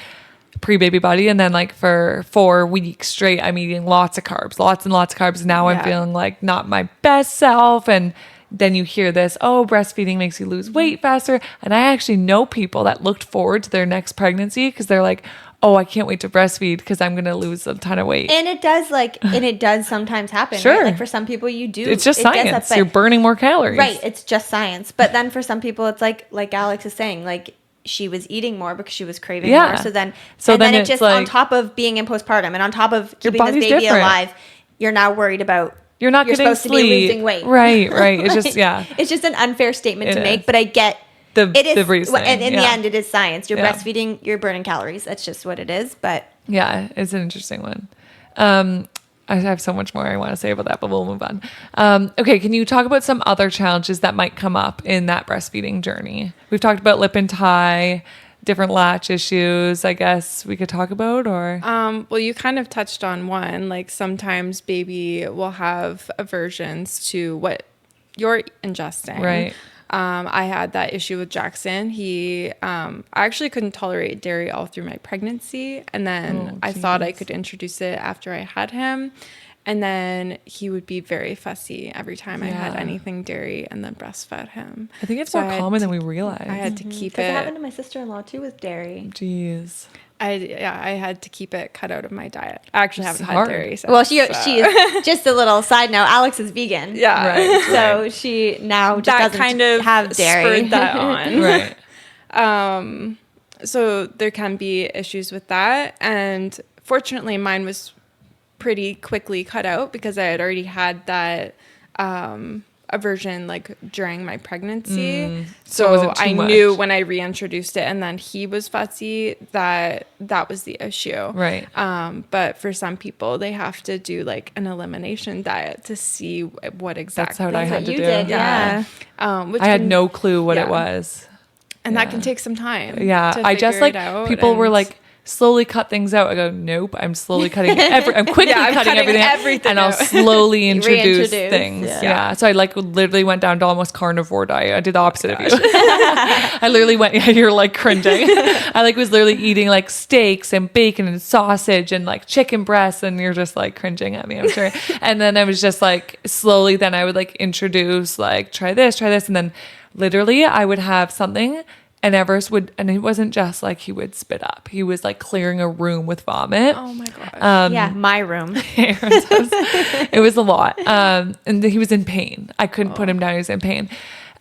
pre-baby body, and then like for 4 weeks straight, I'm eating lots of carbs, lots and lots of carbs. Now I'm feeling like not my best self. And then you hear this, oh, breastfeeding makes you lose weight faster. And I actually know people that looked forward to their next pregnancy because they're like, oh, I can't wait to breastfeed because I'm going to lose a ton of weight. And it does sometimes happen. Sure. Right? Like for some people you do. It's just it does science. that, You're burning more calories. Right. It's just science. But then for some people, it's like Alexx is saying, like she was eating more because she was craving more. So then it just like, on top of being in postpartum and on top of keeping this baby alive, you're now worried about you're getting supposed to be losing weight. Right. It's just It's just an unfair statement to make, but I get the reasoning. And in the end, it is science. You're breastfeeding, you're burning calories. That's just what it is. But yeah, it's an interesting one. I have so much more I want to say about that, but we'll move on. Okay, can you talk about some other challenges that might come up in that breastfeeding journey? We've talked about lip and tie, different latch issues, I guess we could talk about, or? Well, you kind of touched on one, like sometimes baby will have aversions to what you're ingesting. Right. I had that issue with Jackson. I actually couldn't tolerate dairy all through my pregnancy. And then I thought I could introduce it after I had him. And then he would be very fussy every time I had anything dairy and then breastfed him. I think it's more common than we realize. I had to keep because it. it happened to my sister-in-law too with dairy. Jeez. I had to keep it cut out of my diet. I actually haven't had hard. dairy. Since, Well, she is just a little side note. Alexx is vegan. Yeah. Right. So she now just that doesn't kind of have dairy. spurred that on. Right. So there can be issues with that. And fortunately, mine was pretty quickly cut out because I had already had that aversion like during my pregnancy. So it wasn't too I much. knew when I reintroduced it and then he was fussy that was the issue. Right. But for some people, they have to do like an elimination diet to see what exactly. That's what I had to you do. did, yeah. Which I had can- no clue what it yeah. was. And that can take some time. Yeah. to I just figure like, it out, people were and- like, slowly cut things out. I go, nope, I'm slowly cutting I'm quickly I'm cutting cutting everything and I'll out. slowly introduce Reintroduce, things. yeah. Yeah. So I like literally went down to almost carnivore diet. I did the opposite of you. I literally went, you're like cringing. I like was literally eating like steaks and bacon and sausage and like chicken breasts, and you're just like cringing at me, I'm sure. And then I was just like slowly then I would like introduce like try this, and then literally I would have something. And Everest would, and it wasn't just like he would spit up. He was like clearing a room with vomit. Oh my gosh. Yeah, my room. It was a lot. And he was in pain. I couldn't put him down. He was in pain.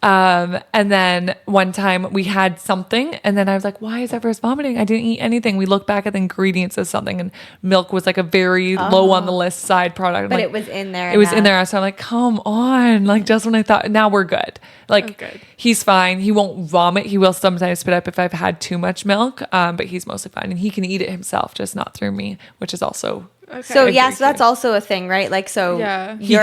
And then one time we had something, and then I was like, why is Everest vomiting? I didn't eat anything. We looked back at the ingredients of something, and milk was like a very low on the list side product. I'm But like, it was in there. it was in there. So I'm like, come on. Like just when I thought, now we're good. Like good. he's fine. He won't vomit. He will sometimes spit up if I've had too much milk. But he's mostly fine, and he can eat it himself, just not through me, which is also Okay. So yeah, so that's also a thing, right? Like so Yeah. he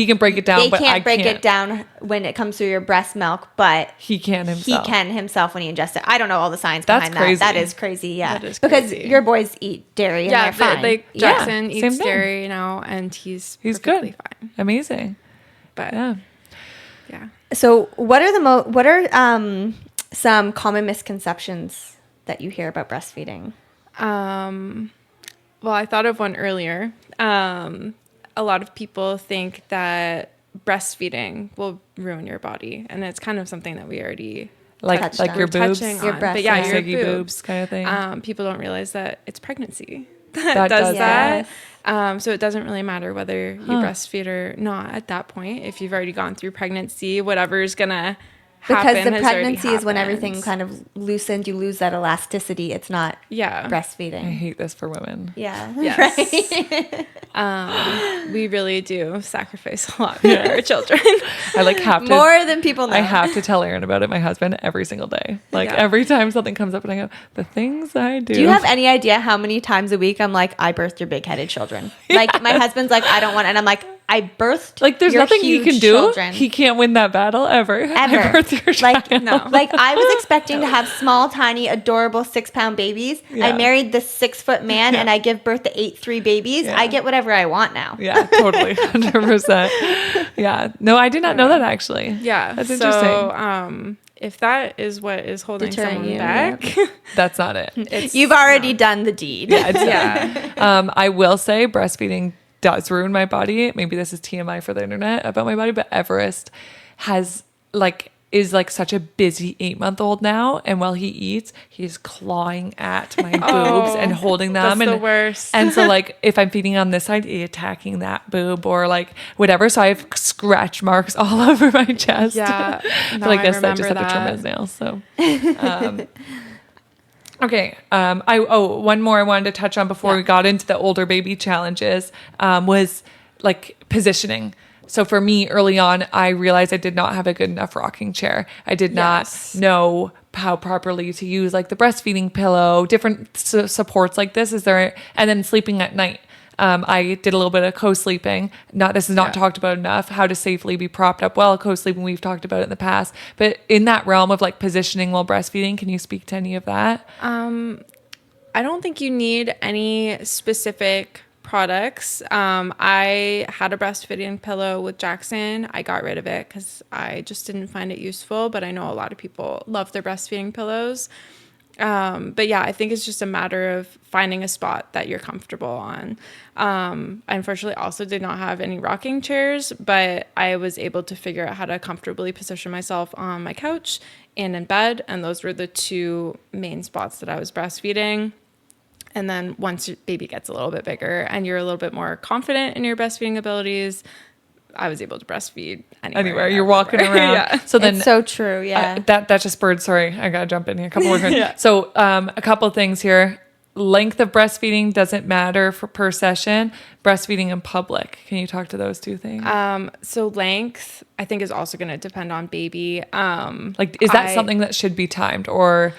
can break it down. They but can't I break can't. it down when it comes through your breast milk, but He can himself. he can himself when he ingests it. I don't know all the science That's behind crazy. that. That is crazy, yeah. That is because crazy. your boys eat dairy and Yeah, they're fine. like Yeah, Jackson same eats thing. dairy now, and he's He's perfectly good. fine. Amazing. But Yeah. yeah. So what are some common misconceptions that you hear about breastfeeding? Well, I thought of one earlier. A lot of people think that breastfeeding will ruin your body, and it's kind of something that we already Like Touched like on. your boobs, touching Your on. breasts, But yeah, yeah. your saggy boobs kind of thing. People don't realize that it's pregnancy That does does that. Yes. So it doesn't really matter whether you breastfeed or not at that point. If you've already gone through pregnancy, whatever's gonna because happen the has already pregnancy is when happened. everything kind of loosens. You lose that elasticity. It's not Yeah. breastfeeding. I hate this for women. Yeah. Yes. We really do sacrifice a lot for our children. I like have to More than people know. I have to tell Aaron about it, my husband, every single day. Like Yeah. every time something comes up and I go, the things I do. Do you have any idea how many times a week I'm like, I birthed your big-headed children? Like my husband's like, I don't want, and I'm like, I birthed like there's your nothing he huge can do. children. He can't win that battle ever. I Ever. birthed your Like child. No. like I was expecting to have small, tiny, adorable 6-pound babies. I Yeah. married this 6-foot man, and I give birth to 8'3" babies. Yeah. I get whatever I want now. Yeah, totally. 100%. Yeah. No, I did not know that actually. Yeah. That's so, interesting. if that is what is holding Deterring someone you, back, That's not it. it's You've already done the deed. Yeah, it's yeah. I will say breastfeeding does ruin my body. Maybe this is TMI for the internet about my body, but Everest is such a busy 8-month-old now, and while he eats, he's clawing at my boobs and holding them. That's and the worst. And so like if I'm feeding on this side, he's attacking that boob or like whatever. So I have scratch marks all over my chest. Yeah. I No, feel like I this I just have remember to trim that. his nails. So okay. One more I wanted to touch on before we got into the older baby challenges was like positioning. So for me early on, I realized I did not have a good enough rocking chair. I did Yes. not know how properly to use like the breastfeeding pillow, different supports like this. And then sleeping at night. I did a little bit of co-sleeping. This is not talked about enough. How to safely be propped up well. Co-sleeping, we've talked about it in the past. But in that realm of like positioning while breastfeeding, can you speak to any of that? I don't think you need any specific products. I had a breastfeeding pillow with Jackson. I got rid of it because I just didn't find it useful, but I know a lot of people love their breastfeeding pillows. But yeah, I think it's just a matter of finding a spot that you're comfortable on. I unfortunately also did not have any rocking chairs, but I was able to figure out how to comfortably position myself on my couch and in bed. And those were the two main spots that I was breastfeeding. And then once your baby gets a little bit bigger and you're a little bit more confident in your breastfeeding abilities, I was able to breastfeed anywhere. You're walking everywhere. around. Yeah. So then It's so true. Yeah. that just spurred. Sorry, I gotta jump in here. A couple more things. So a couple of things here. Length of breastfeeding doesn't matter per session. Breastfeeding in public. Can you talk to those two things? So length, I think, is also going to depend on baby. Is that something that should be timed or?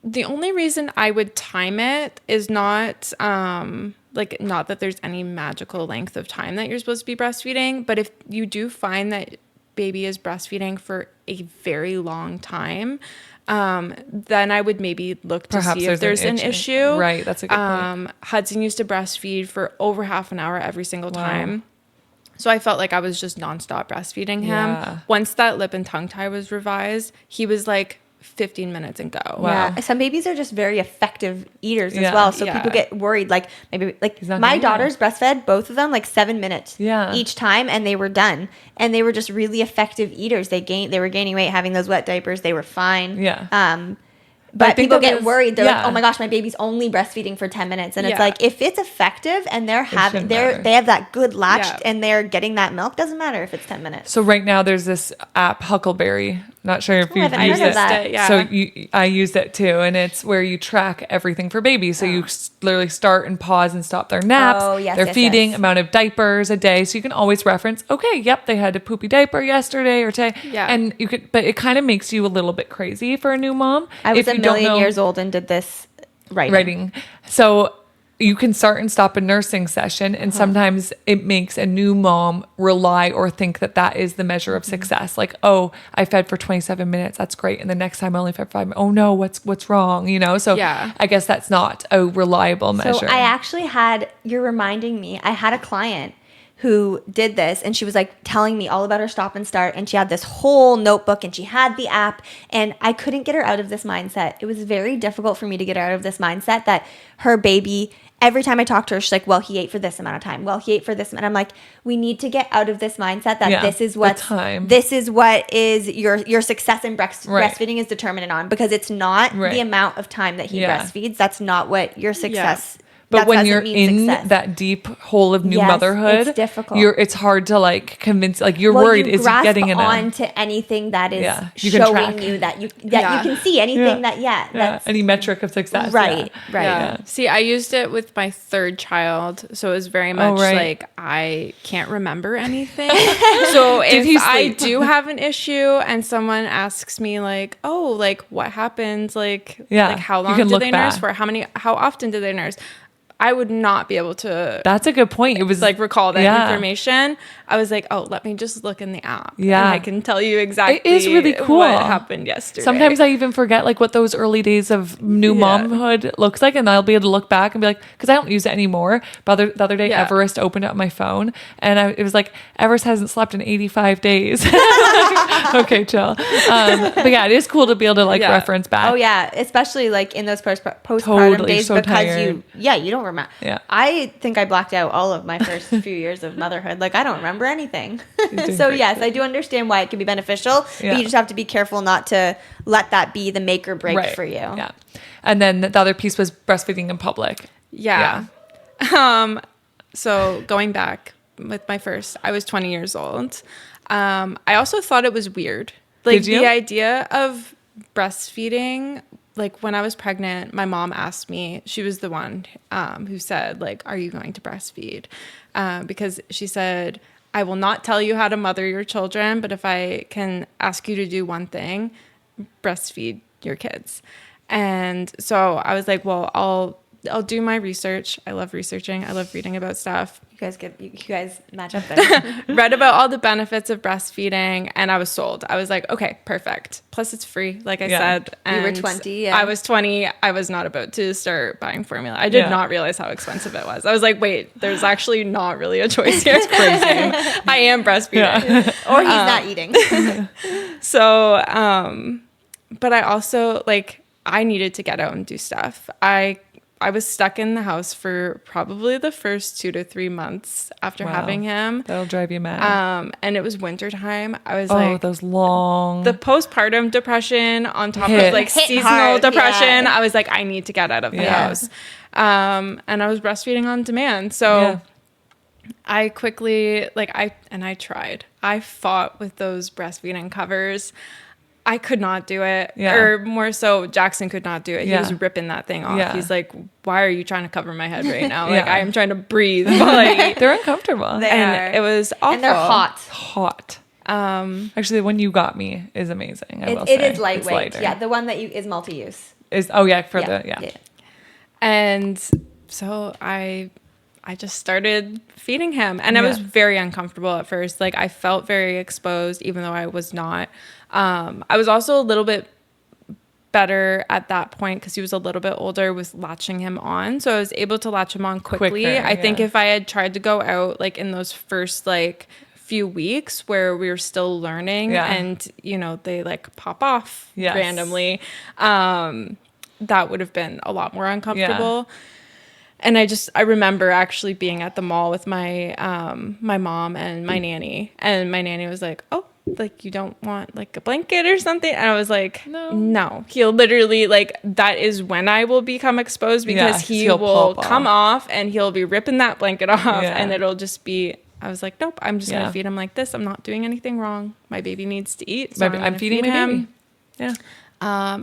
The only reason I would time it is not not that there's any magical length of time that you're supposed to be breastfeeding, but if you do find that baby is breastfeeding for a very long time, then I would maybe look to Perhaps see if there's an issue. Right, that's a good point. Hudson used to breastfeed for over half an hour every single time. So I felt like I was just nonstop breastfeeding him. Yeah. Once that lip and tongue tie was revised, he was like 15 minutes and go. Wow. Yeah, some babies are just very effective eaters Yeah. as well. So Yeah. people get worried. Like maybe not my gonna daughters breastfed both of them like 7 minutes Yeah. each time, and they were done. And they were just really effective eaters. They were gaining weight, having those wet diapers. They were fine. Yeah. But I think people that get is- worried. They're yeah. like, "Oh my gosh, my baby's only breastfeeding for 10 minutes." And it's Yeah. like, if it's effective and shouldn't matter. they have that good latch Yeah. and they're getting that milk, doesn't matter if it's 10 minutes. So right now there's this app Huckleberry. Not sure if I you've haven't used heard it. of that. Yeah. So I used it too, and it's where you track everything for babies. So you literally start and pause and stop their naps, Oh, yes, their yes, feeding, yes. amount of diapers a day. So you can always reference, okay, yep, they had a poopy diaper yesterday or today. Yeah. And you could, but it kind of makes you a little bit crazy for a new mom. I was if a you don't million know years old and did this writing. So you can start and stop a nursing session, and sometimes it makes a new mom rely or think that that is the measure of success. Like, oh, I fed for 27 minutes, that's great, and the next time I only fed 5 minutes. Oh no, what's wrong? So Yeah. I guess that's not a reliable measure. So I actually you're reminding me, I had a client who did this, and she was like telling me all about her stop and start, and she had this whole notebook and she had the app, and I couldn't get her out of this mindset. It was very difficult for me to get her out of this mindset that her baby, every time I talked to her, she's like, well, he ate for this amount of time. Well, he ate for this. And I'm like, we need to get out of this mindset that Yeah, this is the what time. this is what is your success in breastfeeding is determined on, because it's not Right. the amount of time that he Yeah. breastfeeds. That's not what your success But that when doesn't you're mean in success. that deep hole of new Yes, motherhood, it's difficult. It's hard to like convince. Like you're Well, worried you is it grasp getting in on to anything that is Yeah, you can showing track. you that you Yeah. can see anything that's any metric of success. right, Yeah. right. Yeah. See, I used it with my third child, so it was very much right. like I can't remember anything. So if he I sleep? do have an issue and someone asks me like, "Oh, like what happened? Like, Yeah, like how you long can did look they nurse back. for? How often did they nurse?" I would not be able to That's a good point. It was like recall that yeah. information. I was like, "Oh, let me just look in the app, Yeah. and I can tell you exactly It is really cool. what happened yesterday." Sometimes I even forget like what those early days of new Yeah. momhood looks like, and I'll be able to look back and be like, because I don't use it anymore. But the other day, Yeah. Everest opened up my phone, and it was like Everest hasn't slept in 85 days. Okay, chill. But yeah, it is cool to be able to like Yeah. reference back. Oh yeah, especially like in those postpartum Totally, days so because tired. you don't remember. Yeah. I think I blacked out all of my first few years of motherhood. Like I don't remember anything. doing So great. yes, I do understand why it can be beneficial, Yeah. but you just have to be careful not to let that be the make or break for you. Yeah. And then the other piece was breastfeeding in public. Yeah. So going back with my first, I was 20 years old. I also thought it was weird. Like Did you? the idea of breastfeeding, like when I was pregnant, my mom asked me, she was the one who said like, "Are you going to breastfeed?" Because she said, "I will not tell you how to mother your children, but if I can ask you to do one thing, breastfeed your kids." And so I was like, well, I'll do my research. I love researching. I love reading about stuff. You guys match up there. Read about all the benefits of breastfeeding, and I was sold. I was like, okay, perfect. Plus it's free, like I Yeah. said. You were And 20, yeah. I was 20. I was not about to start buying formula. I did Yeah. not realize how expensive it was. I was like, wait, there's actually not really a choice here. It's crazy. I am breastfeeding. Or he's not eating. So, but I also like I needed to get out and do stuff. I was stuck in the house for probably the first 2 to 3 months after Wow. having him. That'll drive you mad. And it was wintertime. I was Oh, like those long. the postpartum depression on top Hit. of like Hit seasonal hard, depression. yeah. I was like, I need to get out of the Yeah. house. And I was breastfeeding on demand. So Yeah. I quickly I tried. I fought with those breastfeeding covers. I could not do it. Yeah. Or more so, Jackson could not do it. Yeah. He was ripping that thing off. Yeah. He's like, why are you trying to cover my head right now? Like, Yeah. I am trying to breathe. Like, They're uncomfortable. They and are. it was awful. And they're hot. Hot. Actually, the one you got me is amazing. I will say. It is It's lightweight. lighter. Yeah, the one that is multi-use. For the. And so I just started feeding him, and I was Yeah. very uncomfortable at first. Like I felt very exposed, even though I was not. I was also a little bit better at that point because he was a little bit older with latching him on. So I was able to latch him on quickly. Quicker, I think yeah. if I had tried to go out like in those first like few weeks where we were still learning Yeah. and they like pop off Yes. randomly, that would have been a lot more uncomfortable. And I remember actually being at the mall with my my mom and my nanny, and my nanny was like, "Oh, like you don't want like a blanket or something?" And I was like, "No." He'll literally like that is when I will become exposed because Yeah, he he'll will pop come off and he'll be ripping that blanket off, Yeah. and it'll just be. I was like, "Nope, I'm just Yeah. gonna feed him like this. I'm not doing anything wrong. My baby needs to eat. So I'm gonna feeding feed my him." baby. Yeah.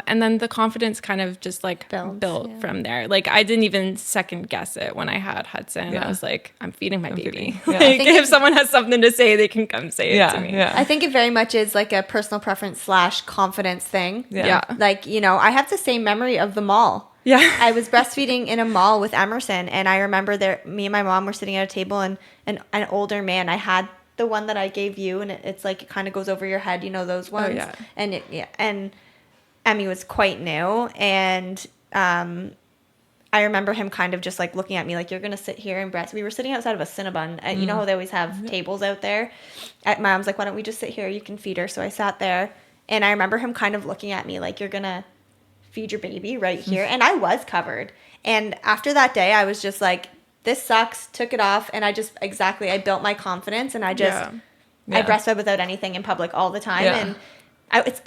And then the confidence kind of just like built yeah. from there. Like I didn't even second guess it when I had Hudson. Yeah. I was like, I'm feeding my baby. feeding. Yeah. Like, I think if someone has something to say, they can come say it to me. Yeah. I think it very much is like a personal preference / confidence thing. Yeah. Like, I have the same memory of the mall. Yeah. I was breastfeeding in a mall with Emerson, and I remember me and my mom were sitting at a table, and an older man, I had the one that I gave you, and it's like it kind of goes over your head, those ones. yeah. And Emmy was quite new, and I remember him kind of just like looking at me like, "You're gonna sit here and breast." We were sitting outside of a Cinnabon, and you know how they always have tables out there. My mom's like, "Why don't we just sit here? You can feed her." So I sat there, and I remember him kind of looking at me like, "You're gonna feed your baby right here," and I was covered. And after that day, I was just like, "This sucks." Took it off, and I built my confidence, and I Yeah. breastfed without anything in public all the time, Yeah. and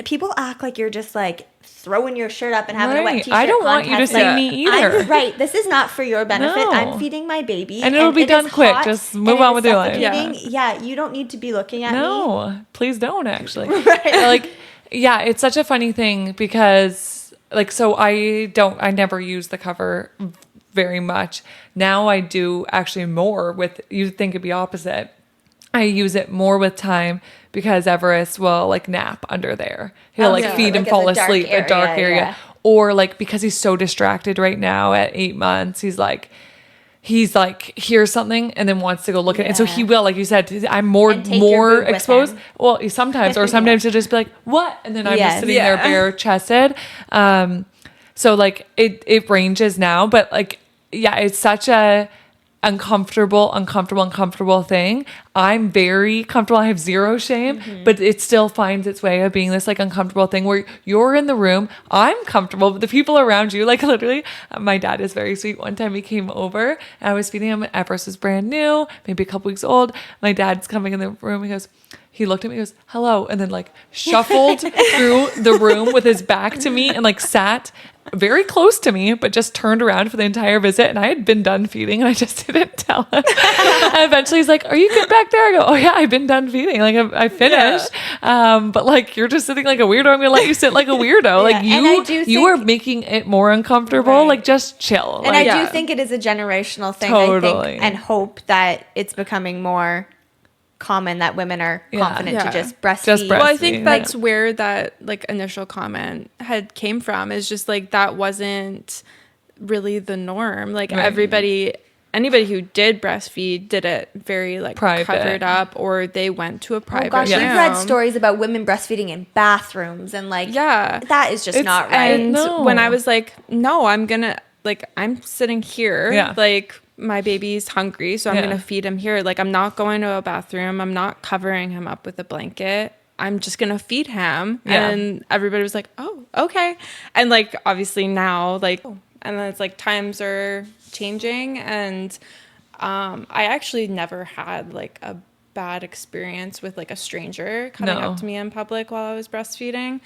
People act like you're just like throwing your shirt up and having a wet Right. t-shirt I don't want you to contest. see Like, me either. right. This is not for your benefit. No. I'm feeding my baby. And it'll be it done is quick. hot Just and move it on is with your life. suffocating. Yeah, you don't need to be looking at me. No, please don't actually. Right. Like, yeah, it's such a funny thing because like, so I never use the cover very much. Now I do actually more with, you think it'd be opposite. I use it more with time because Everest will like nap under there. He'll like yeah. feed and Like fall in the dark asleep at dark area, area. yeah. Or like because he's so distracted right now at 8 months, he's like hears something and then wants to go look at it. And so he will, like you said, I'm more And take your boob with exposed. him. Well, sometimes he'll just be like, what? And then I'm Yes. just sitting there bare chested. So like it ranges now, but like, yeah, it's such a uncomfortable thing. I'm very comfortable. I have zero shame, but it still finds its way of being this like uncomfortable thing where you're in the room, I'm comfortable, but the people around you, like literally, my dad is very sweet. One time he came over and I was feeding him. Everest was brand new, maybe a couple weeks old. My dad's coming in the room. He looked at me, he goes, hello, and then like shuffled through the room with his back to me and like sat very close to me, but just turned around for the entire visit. And I had been done feeding and I just didn't tell him. And eventually he's like, are you good back there? I go, oh yeah, I've been done feeding. Like I finished. But like, you're just sitting like a weirdo. I'm going to let you sit like a weirdo. Like And I do you are making it more uncomfortable. Right. Like just chill. And like, I do think it is a generational thing, Totally. I think, and hope that it's becoming more common that women are confident to Yeah. just breastfeed. Just Well, I breastfeed, think yeah. that's where that like initial comment had came from, is just like that wasn't really the norm. Like anybody who did breastfeed did it very like Private. covered up, or they went to a private Oh gosh, room. we've read stories about women breastfeeding in bathrooms and like that is just not right. And No. when I was like, no, I'm sitting here, Yeah. like my baby's hungry, so I'm Yeah. gonna feed him here. Like I'm not going to a bathroom. I'm not covering him up with a blanket. I'm just gonna feed him. Yeah. And everybody was like, oh, okay. And like obviously now, like, and then it's like times are changing, and I actually never had like a bad experience with like a stranger coming No. up to me in public while I was breastfeeding.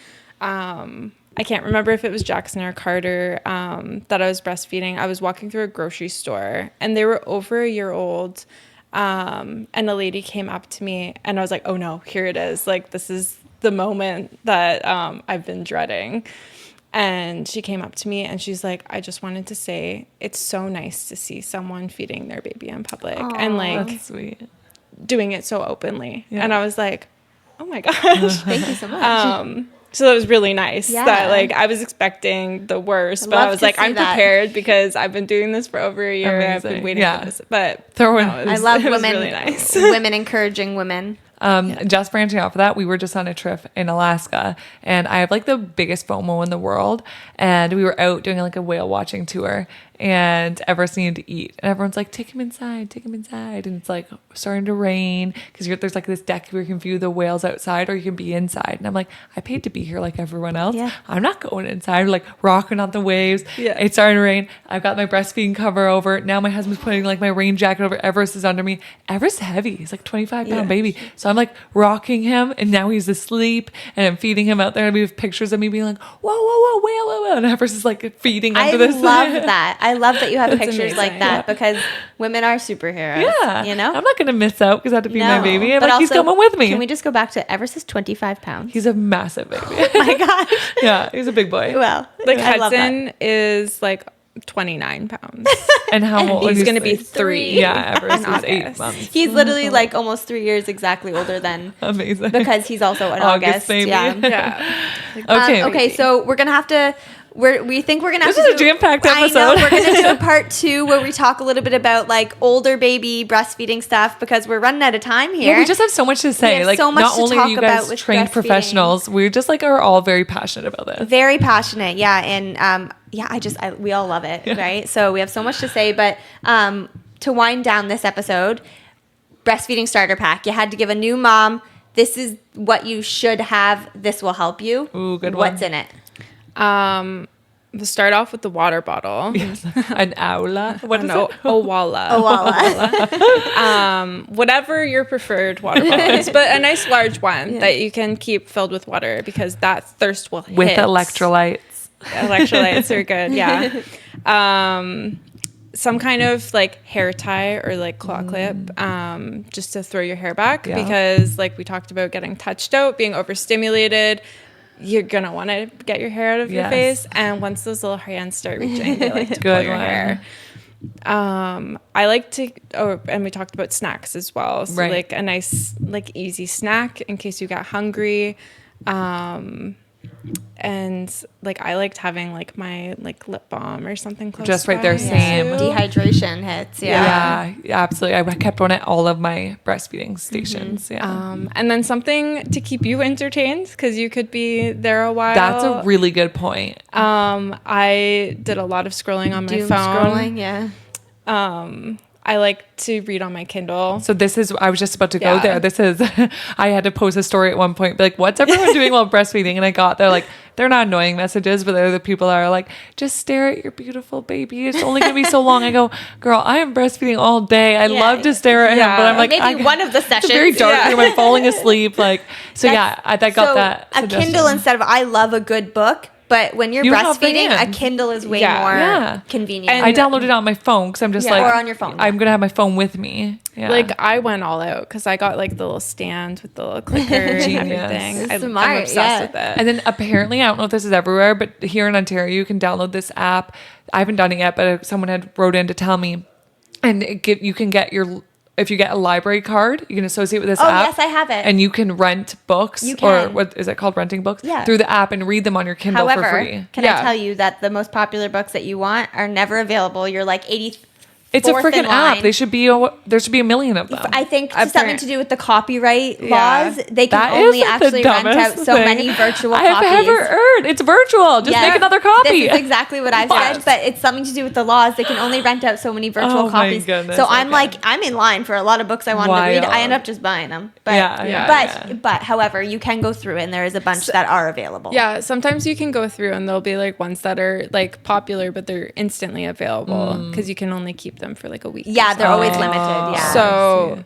I can't remember if it was Jackson or Carter that I was breastfeeding. I was walking through a grocery store and they were over a year old. And a lady came up to me and I was like, oh no, here it is. Like, this is the moment that I've been dreading. And she came up to me and she's like, I just wanted to say it's so nice to see someone feeding their baby in public and like That's sweet. doing it so openly. Yeah. And I was like, oh my gosh. Thank you so much. So that was really nice. Yeah. That like I was expecting the worst, but I love was to like, see I'm that. prepared because I've been doing this for over a year. I've been Amazing. waiting Yeah. for this. But Throw in- no, it I was- love it was women really nice. women encouraging women. Just branching off of that, we were just on a trip in Alaska and I have like the biggest FOMO in the world. And we were out doing like a whale watching tour and Everest needed to eat. And everyone's like, take him inside. And it's like starting to rain because there's like this deck where you can view the whales outside or you can be inside. And I'm like, I paid to be here like everyone else. Yeah. I'm not going inside. We're like rocking on the waves. Yeah. It's starting to rain. I've got my breastfeeding cover over. Now my husband's putting like my rain jacket over. Everest is under me. Everest's heavy. He's like 25-pound baby. So I'm like rocking him and now he's asleep and I'm feeding him out there. And we have pictures of me being like, whoa, whale. And Everest is like feeding I under this. love that. I love that you have pictures amazing. like that because women are superheroes. Yeah. You know? I'm not going to miss out because I have to feed my No. baby. And But like, he's also, coming with me. Can we just go back to Everest is 25 pounds? He's a massive baby. Oh my gosh. Yeah, he's a big boy. Well, Like I love that. Hudson is like 29 pounds. And how old He's is going to be like- 3. Yeah, Everest in is 8 August. months. He's literally like almost 3 years exactly older than Amazing. because he's also in August August. baby. Yeah. Yeah. Okay. Okay, so we're gonna have to. We think we're gonna have This to is a jam-packed I know episode. we're gonna do a part 2 where we talk a little bit about like older baby breastfeeding stuff because we're running out of time here. Yeah, we just have so much to say. have Like, so much not to only are talk you about guys with trained breastfeeding. professionals, we just like are all very passionate about this. Very passionate, yeah, and we all love it, right? So we have so much to say, but to wind down this episode, breastfeeding starter pack. You had to give a new mom. This is what you should have. This will help you. Ooh, good What's one. in it? start off with the water bottle. An aula. What is No, it? Owala. Owala. Whatever your preferred water bottle is, but a nice large one that you can keep filled with water because that thirst will With hit. electrolytes. Electrolytes are good, yeah. Some kind of like hair tie or like claw clip, just to throw your hair back because like we talked about getting touched out, being overstimulated, you're gonna want to get your hair out of your face, and once those little hands start reaching, they like to pull your hair. I like to and we talked about snacks as well, so like a nice like easy snack in case you get hungry. And like I liked having like my like lip balm or something close Just right there, same. Dehydration hits. Yeah, absolutely. I kept one at all of my breastfeeding stations. And then something to keep you entertained because you could be there a while. That's a really good point. I did a lot of scrolling on my phone. Scrolling, yeah. I like to read on my Kindle. So this is, I was just about to go there. This is, I had to post a story at one point, be like, what's everyone doing while breastfeeding? And I got, they're like, they're not annoying messages, but they're the people that are like, just stare at your beautiful baby. It's only going to be so long. I go, girl, I am breastfeeding all day. I love to stare at him, but I'm like, maybe one of the sessions. It's a very dark room. I'm falling asleep. Like, so I got that a suggestion. Kindle instead of, I love a good book. But when you're breastfeeding, a Kindle is way more convenient. And I downloaded it on my phone because I'm just like, or on your phone. I'm gonna have my phone with me. Yeah. Like I went all out because I got like the little stand with the little clicker and everything. I'm obsessed with it. And then apparently, I don't know if this is everywhere, but here in Ontario, you can download this app. I haven't done it yet, but someone had wrote in to tell me, and you can get if you get a library card, you can associate with this app. Oh, yes, I have it. And you can rent books. You can. Or what is it called? Renting books? Yeah. Through the app and read them on your Kindle for free. Can I tell you that the most popular books that you want are never available? You're like 80. It's a freaking app. There should be a million of them. I think something to do with the copyright laws. They can only actually rent out so many virtual copies. I've ever heard. It's virtual. Just make another copy. This is exactly what I've said, but it's something to do with the laws. They can only rent out so many virtual copies. Goodness, so I'm like, I'm in line for a lot of books I wanted to read. I end up just buying them. But, but however, you can go through and there is a bunch that are available. Yeah, sometimes you can go through and there'll be like ones that are like popular, but they're instantly available because you can only keep them for like a week. Yeah, they're always limited. Yeah. So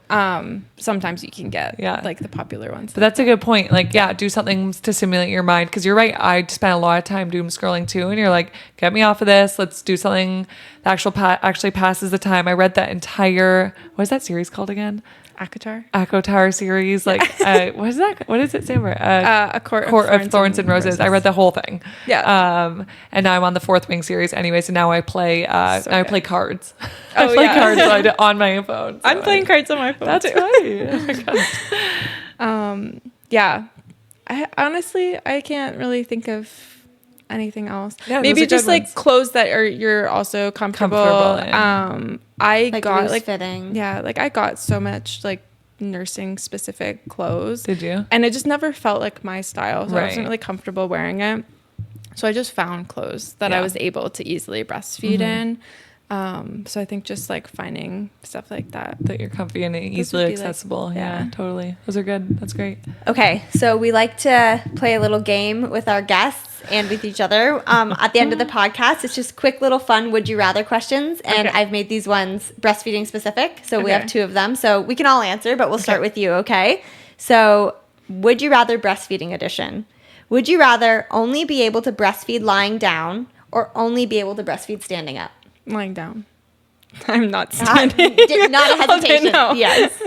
sometimes you can get like the popular ones. But that's a good point. Like, do something to stimulate your mind because you're right. I spent a lot of time doom scrolling too, and you're like, get me off of this. Let's do something that actually passes the time. I read that entire what is that series called again? ACOTAR series, like what is that? What does it stand for? A Court of Thorns and Roses. I read the whole thing. Yeah. And now I'm on the fourth wing series anyway. So now I play. I play cards. I play cards on my phone. So I'm playing cards on my phone. That's too. right. Oh my God. Yeah. I honestly can't really think of anything else. Yeah, maybe just like clothes that you're also comfortable in. I like got loose like fitting. Yeah, like I got so much like nursing specific clothes. Did you? And it just never felt like my style, so I wasn't really comfortable wearing it. So I just found clothes that I was able to easily breastfeed in. So I think just like finding stuff like that you're comfy and easily accessible. Like, yeah, totally. Those are good. That's great. Okay, so we like to play a little game with our guests and with each other. At the end of the podcast, it's just quick little fun would you rather questions, and I've made these ones breastfeeding specific. So we have 2 of them. So we can all answer, but we'll start with you, okay? So would you rather breastfeeding edition? Would you rather only be able to breastfeed lying down or only be able to breastfeed standing up? Lying down. I'm not standing. Not a hesitation. Okay, no. Yes.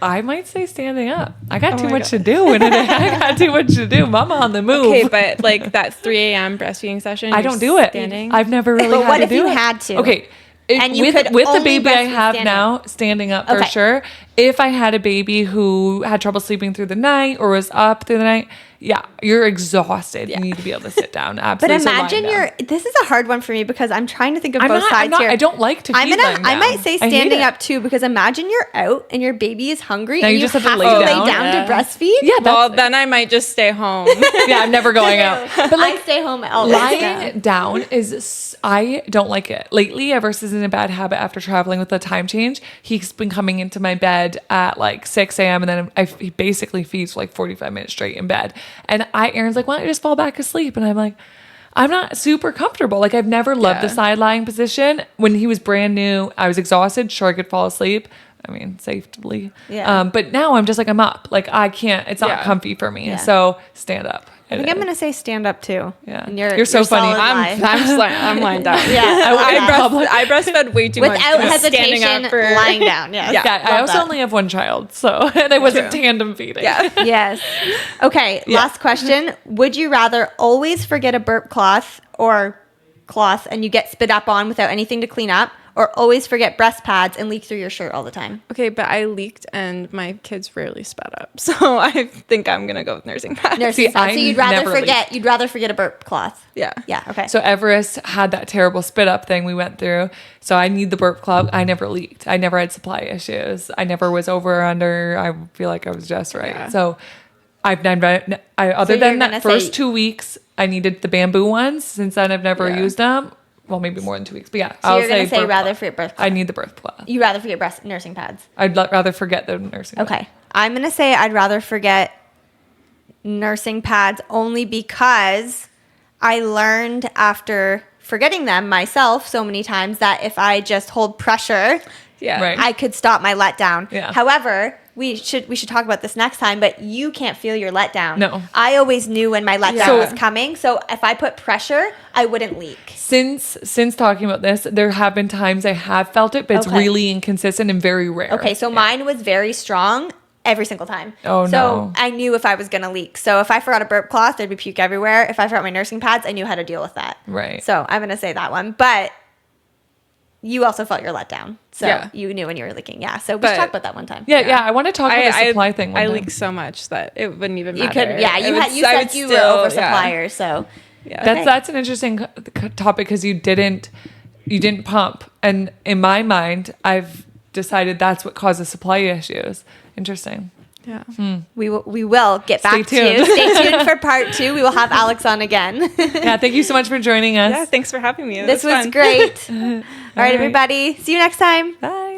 I might say standing up. I got too much to do in a day. I got too much to do. Mama on the move. Okay, but like that 3 a.m. breastfeeding session, I don't do it. Standing? I've never really but had what to if do you it. had to? Okay. And you could with the only baby I breastfeed have standing now, standing up for sure. If I had a baby who had trouble sleeping through the night or was up through the night, you're exhausted. You need to be able to sit down. Absolutely. But imagine this is a hard one for me because I'm trying to think of both sides here. I don't like to feed lying down. I might say standing up too because imagine you're out and your baby is hungry now and you just have to lay down to breastfeed. Yeah, well, then I might just stay home. I'm never going out. But I stay home always. Lying down is, I don't like it. Lately, Everest is in a bad habit after traveling with the time change. He's been coming into my bed at like 6 a.m. and then he basically feeds for like 45 minutes straight in bed. And Aaron's like, why don't you just fall back asleep? And I'm like, I'm not super comfortable. Like I've never loved the side lying position. When he was brand new, I was exhausted. Sure, I could fall asleep. I mean, safely. Yeah. But now I'm just like, I'm up. Like I can't, it's not comfy for me. Yeah. So stand up. I think I'm going to say stand up too. Yeah. And You're so funny. solid lie. I'm lying down. Yeah. I breastfed way too much. Without just standing hesitation, up for lying down. Yes. Yeah, I also that. only have one child, so and I wasn't tandem feeding. Yeah. Yes. Okay. Last question. Would you rather always forget a burp cloth and you get spit up on without anything to clean up, or always forget breast pads and leak through your shirt all the time? Okay, but I leaked and my kids rarely spat up, so I think I'm gonna go with nursing pads. Nursing pads. So I you'd rather never forget. You'd rather forget a burp cloth. Yeah. Yeah. Okay. So Everest had that terrible spit up thing we went through. So I need the burp club. I never leaked. I never had supply issues. I never was over or under. I feel like I was just right. Yeah. So other you're than gonna that say- first 2 weeks, I needed the bamboo ones. Since then, I've never Yeah. used them. Well, maybe more than 2 weeks, but yeah. So you're gonna say burp rather club. forget birth I cloth. need the birth club. You rather forget nursing pads. I'd rather forget the nursing. club. Okay. I'm gonna say I'd rather forget nursing pads only because I learned after forgetting them myself so many times that if I just hold pressure, Yeah. Right. I could stop my letdown. Yeah. However, we should talk about this next time, but you can't feel your letdown. No. I always knew when my letdown So- was coming. So if I put pressure, I wouldn't leak. Since talking about this, there have been times I have felt it, but it's Okay. really inconsistent and very rare. Okay, so mine was very strong every single time. Oh, so no. I knew if I was gonna leak. So if I forgot a burp cloth, there'd be puke everywhere. If I forgot my nursing pads, I knew how to deal with that. Right. So I'm gonna say that one. But you also felt your letdown. So Yeah. you knew when you were leaking. Yeah. So we But- should talk about that one time. Yeah. I want to talk about the supply thing. One I time. leaked so much that it wouldn't even You matter. could, yeah. You I said you were oversupplier. So Yeah. Okay. That's an interesting topic because you didn't pump, and in my mind, I've decided that's what causes supply issues. Interesting. Yeah. we will get Stay back to you. tuned. Stay tuned for part 2. We will have Alex on again. Yeah, thank you so much for joining us. Yeah. Thanks for having me. It This was fun. great. All right, everybody. See you next time. Bye.